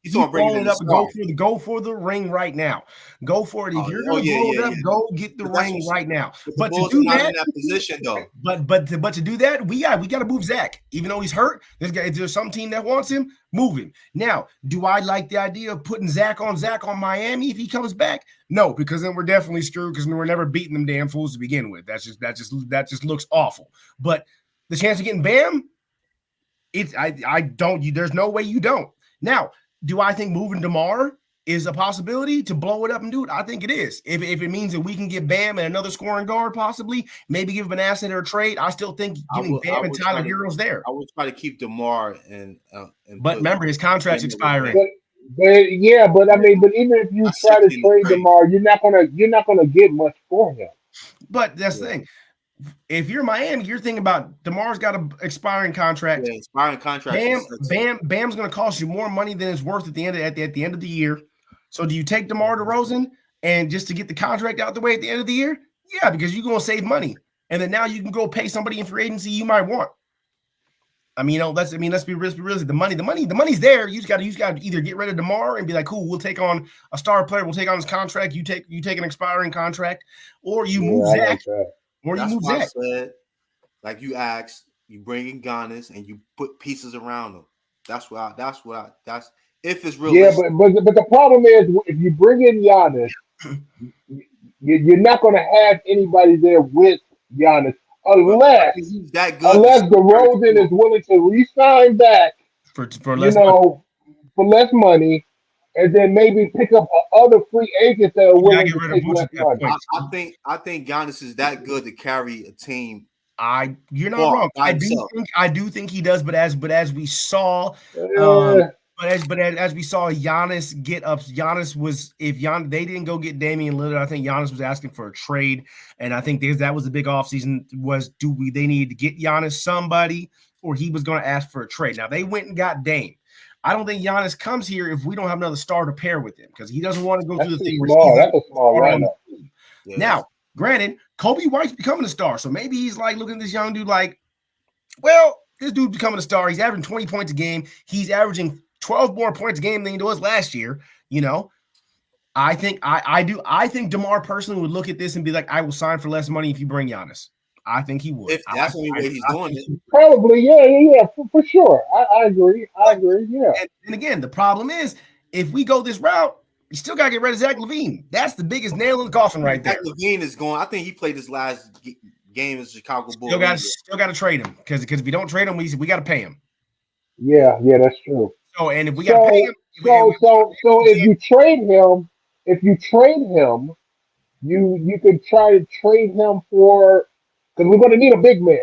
He's on bringing in the star. Go for the ring right now. Go for it. If you're gonna blow it up, go get the ring right now. But to do that, in that position though. But to do that, we got to move Zach. Even though he's hurt, there's some team that wants him. Move him now. Do I like the idea of putting Zach on Miami if he comes back? No, because then we're definitely screwed because we're never beating them damn fools to begin with. That just looks awful. But the chance of getting Bam, there's no way you don't. Now, do I think moving DeMar is a possibility to blow it up and do it? I think it is. If it means that we can get Bam and another scoring guard, possibly, maybe give him an asset or a trade, I still think getting Bam and Tyler Hero's there. I would try to keep DeMar but remember, his contract's expiring. But I mean, even if you try to trade DeMar, you're not gonna get much for him. But that's the thing. If you're Miami, you're thinking about DeMar's got an expiring contract. Yeah, expiring contract. Bam's going to cost you more money than it's worth at the end of the year. So do you take DeMar DeRozan and just to get the contract out the way at the end of the year? Yeah, because you're going to save money, and then now you can go pay somebody in free agency you might want. I mean, let's be realistic. The money's there. You just got to either get rid of DeMar and be like, cool, we'll take on a star player, we'll take on his contract. You take an expiring contract, or you move Zach. Or you move Zach. Like you asked, you bring in Giannis and you put pieces around them. That's if it's real. Yeah, but the problem is if you bring in Giannis, you're not going to have anybody there with Giannis unless DeRozan is willing to re-sign back for less money. For less money. And then maybe pick up other free agents that are willing to take less money. I think Giannis is that good to carry a team. You're not wrong. I do think he does, but as we saw, as we saw Giannis get up, they didn't go get Damian Lillard. I think Giannis was asking for a trade, and I think that was the big offseason they needed to get Giannis somebody, or he was going to ask for a trade. Now they went and got Dame. I don't think Giannis comes here if we don't have another star to pair with him because he doesn't want to go through the thing. That's a small lineup. Yeah. Now, granted, Kobe White's becoming a star, so maybe he's like looking at this young dude like, well, this dude's becoming a star. He's averaging 20 points a game. He's averaging 12 more points a game than he was last year. You know, I think I think DeMar personally would look at this and be like, I will sign for less money if you bring Giannis. I think he would. If that's the only way he's doing it. Probably, yeah, for sure. I agree. Yeah. And again, the problem is if we go this route, you still got to get rid of Zach LaVine. That's the biggest nail in the coffin right there. Zach LaVine is going. I think he played his last game as Chicago Bulls. Still got to trade him because if we don't trade him, we got to pay him. Yeah, that's true. So and if we got to pay him, if you trade him, you could try to trade him for. Because we're going to need a big man.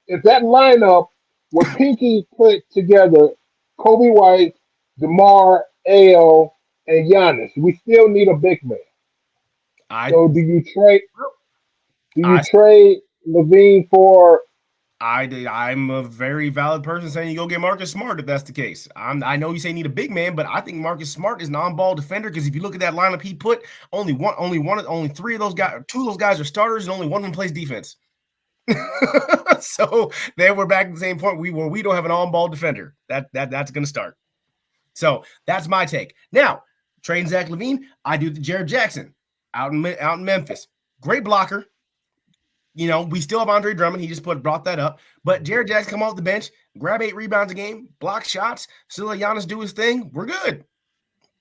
If that lineup where Pinky put together Kobe White, DeMar, Ayo, and Giannis, we still need a big man. So do you trade LaVine for? I'm a very valid person saying you go get Marcus Smart if that's the case. I know you say you need a big man, but I think Marcus Smart is an on-ball defender because if you look at that lineup he put, only three of those guys, two of those guys are starters, and only one of them plays defense. So then we're back to the same point we don't have an on-ball defender. That's going to start. So that's my take. Now, trading Zach LaVine, I do the Jared Jackson out in Memphis. Great blocker. You know, we still have Andre Drummond. He just brought that up. But Jared Jackson come off the bench, grab 8 rebounds a game, block shots, still let Giannis do his thing. We're good.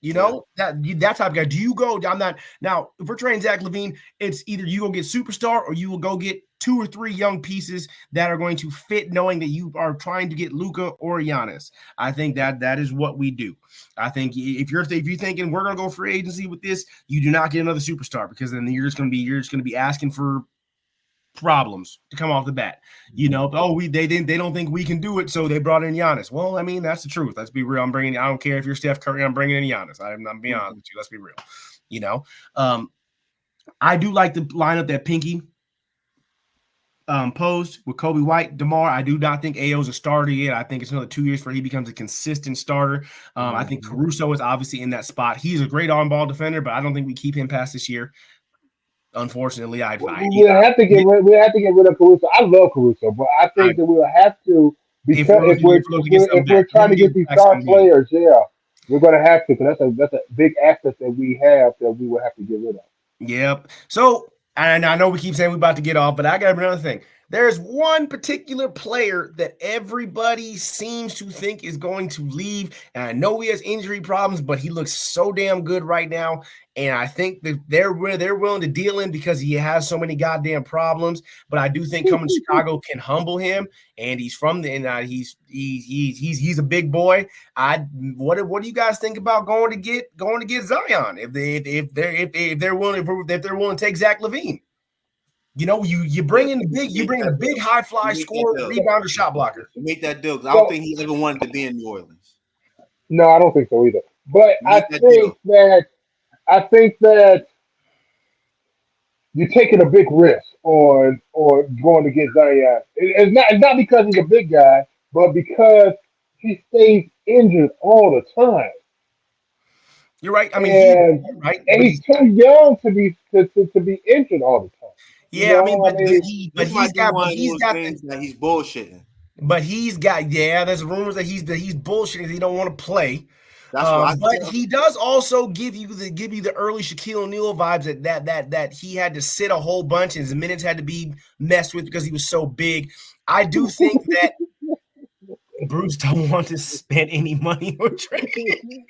You know, that type of guy. Do you go down that? Now, if we're trading Zach LaVine, it's either you go get superstar or you will go get 2 or 3 young pieces that are going to fit, knowing that you are trying to get Luka or Giannis. I think that is what we do. I think if you're thinking we're going to go free agency with this, you do not get another superstar because then you're just going to be asking for problems to come off the bat. You know, they don't think we can do it, so they brought in Giannis. Well, I mean, that's the truth. Let's be real. I don't care if you're Steph Curry, I'm bringing in Giannis. I'm being honest with you. Let's be real. You know, I do like the lineup that Pinky posed with Kobe White, DeMar. I do not think Ayo's a starter yet. I think it's another 2 years before he becomes a consistent starter. I think Caruso is obviously in that spot. He's a great on-ball defender, but I don't think we keep him past this year. Unfortunately, we'll have to get rid of Caruso. I love Caruso, but I think that we'll have to because if we're trying to get these star players, We're going to have to, because that's a big asset that we have that we will have to get rid of. Yep. So, and I know we keep saying we're about to get off, but I got another thing. There's one particular player that everybody seems to think is going to leave. And I know he has injury problems, but he looks so damn good right now. And I think that they're willing to deal him because he has so many goddamn problems. But I do think coming to Chicago can humble him. And he's from the and he's a big boy. What do you guys think about going to get Zion if they're willing to take Zach LaVine? You know, you bring in the big high fly scorer, rebounder, shot blocker. Make that deal, because I don't think he ever wanted to be in New Orleans. No, I don't think so either. But I think that you're taking a big risk on going to get Zion. It's not because he's a big guy, but because he stays injured all the time. You're right. I mean, he's too young to be injured all the time. Yeah, he's bullshitting. But there's rumors that he's bullshitting. He don't want to play. But he does also give you the early Shaquille O'Neal vibes that he had to sit a whole bunch and his minutes had to be messed with because he was so big. I do think that Bruce don't want to spend any money on trading.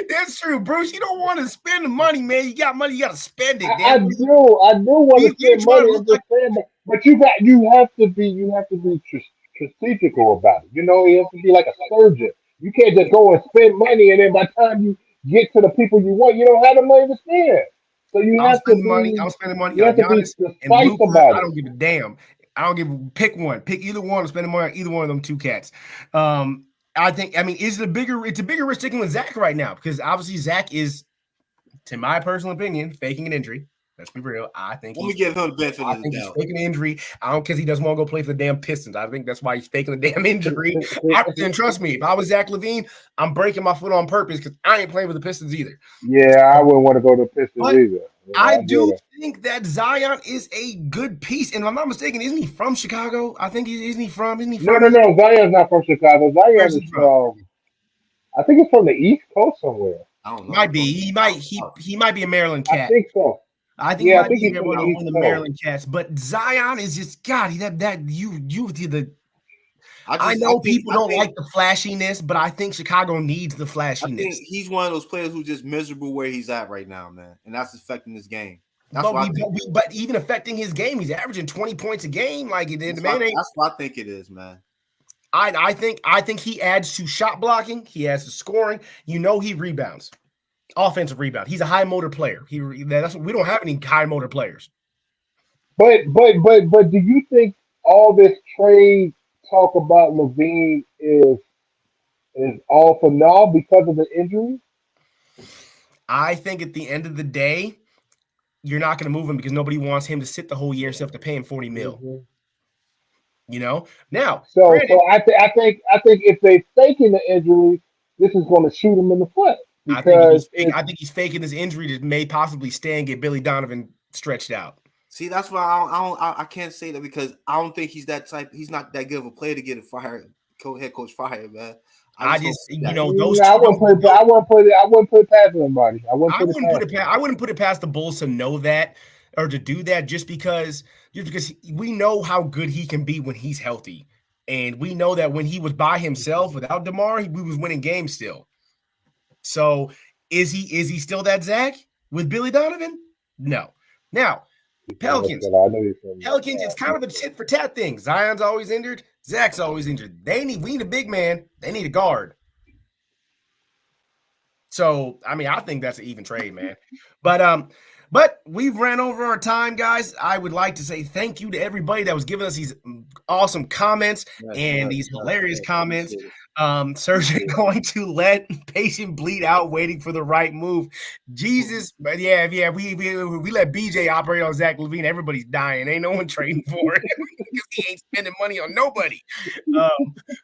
That's true, Bruce. You don't want to spend the money, man. You got money, you got to spend it. I do want to spend money, but you have to be strategical about it. You know, you have to be like a surgeon. You can't just go and spend money, and then by the time you get to the people you want, you don't have the money to spend. So you have to be. I'm spending money. You have to be precise about it. I don't give a damn. Pick one. Pick either one or spend the money on either one of them two cats. It's a bigger risk taking with Zach right now because obviously Zach is, to my personal opinion, faking an injury. Let's be real. I think let me give him the benefit of the doubt. He's faking an injury. I don't because he doesn't want to go play for the damn Pistons. I think that's why he's faking the damn injury. And trust me, if I was Zach LaVine, I'm breaking my foot on purpose because I ain't playing with the Pistons either. Yeah, I wouldn't want to go to the Pistons either. I do think that Zion is a good piece, and if I'm not mistaken, isn't he from Chicago? I think isn't he from? No. Zion's not from Chicago. Zion is from. I think it's from the East Coast somewhere. I don't know. Might be. He might be a Maryland cat. I think so. I think he's one of the Maryland cats. But Zion is just God. I know people don't like the flashiness, but I think Chicago needs the flashiness. I think he's one of those players who's just miserable where he's at right now, man, and that's affecting his game. But even affecting his game, he's averaging 20 points a game. Like that's what I think it is, man. I think he adds to shot blocking. He adds to scoring. You know, he rebounds, offensive rebound. He's a high motor player. We don't have any high motor players. But do you think all this trade talk about LaVine is all for now because of the injury? I think at the end of the day, you're not going to move him because nobody wants him to sit the whole year and have to pay him $40 million. Mm-hmm. You know, now. So I think if they faking the injury, this is going to shoot him in the foot. I think he's faking this injury that may possibly stay and get Billy Donovan stretched out. See, that's why I can't say that because I don't think he's that type. He's not that good of a player to get a head coach fired, man. I wouldn't put it past anybody. I wouldn't put it past the Bulls to know that or to do that just because we know how good he can be when he's healthy, and we know that when he was by himself without DeMar, we was winning games still. So is he still that Zach with Billy Donovan? No. Now. Pelicans, it's kind of a tit for tat thing. Zion's always injured. Zach's always injured. We need a big man. They need a guard. So, I think that's an even trade, man. But we've ran over our time, guys. I would like to say thank you to everybody that was giving us these awesome comments and these hilarious comments. Serge ain't going to let patient bleed out waiting for the right move. Jesus, but we let BJ operate on Zach LaVine. Everybody's dying. Ain't no one trading for it because he ain't spending money on nobody.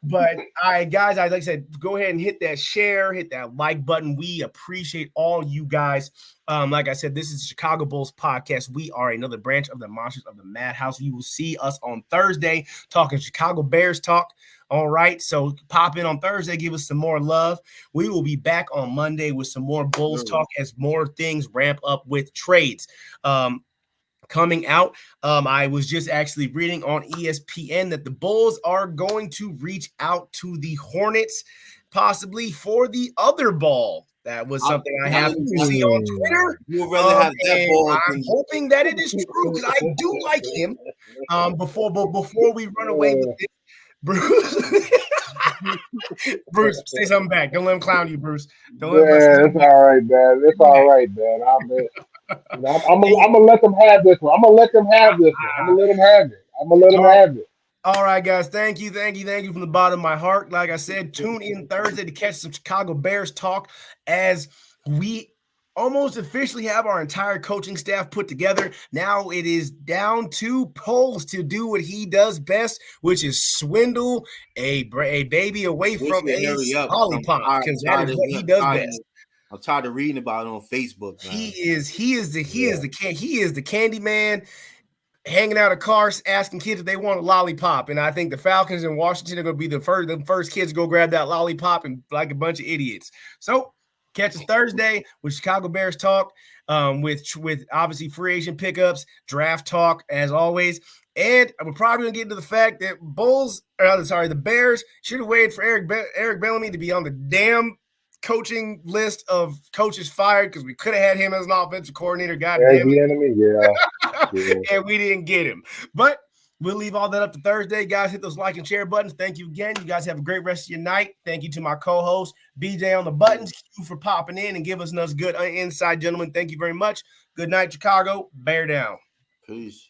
But all right, guys, like I said, go ahead and hit that share, hit that like button. We appreciate all you guys. Like I said, this is the Chicago Bulls podcast. We are another branch of the Monsters of the Madhouse. You will see us on Thursday talking Chicago Bears talk. All right, so pop in on Thursday, give us some more love. We will be back on Monday with some more Bulls talk as more things ramp up with trades. Coming out, I was just actually reading on ESPN that the Bulls are going to reach out to the Hornets, possibly for the other ball. That was something I happened to see on Twitter. You would rather have that ball. I'm hoping that it is true because I do like him. Before we run away with this, Bruce, Bruce, say something back. Don't let him clown you, Bruce. Don't let him it's all right, man. It's all right, man. I'm gonna let them have this one. I'm gonna let them have this one. I'm gonna let them have it. All right, guys. Thank you from the bottom of my heart. Like I said, tune in Thursday to catch some Chicago Bears talk as we almost officially have our entire coaching staff put together. Now it is down to Poles to do what he does best, which is swindle a baby away from a lollipop, because that is what he does best. I'm tired of reading about it on Facebook. Man. He is the candy man, hanging out of cars, asking kids if they want a lollipop. And I think the Falcons in Washington are going to be the first kids to go grab that lollipop and like a bunch of idiots. So catch us Thursday with Chicago Bears talk, with obviously free agent pickups, draft talk as always. And we're probably going to get into the fact that the Bears should have waited for Eric Bellamy to be on the damn coaching list of coaches fired, because we could have had him as an offensive coordinator. God damn it. Enemy, yeah. And we didn't get him. But we'll leave all that up to Thursday. Guys, hit those like and share buttons. Thank you again. You guys have a great rest of your night. Thank you to my co-host, BJ on the buttons. Q for popping in and giving us good insight, gentlemen. Thank you very much. Good night, Chicago. Bear down. Peace.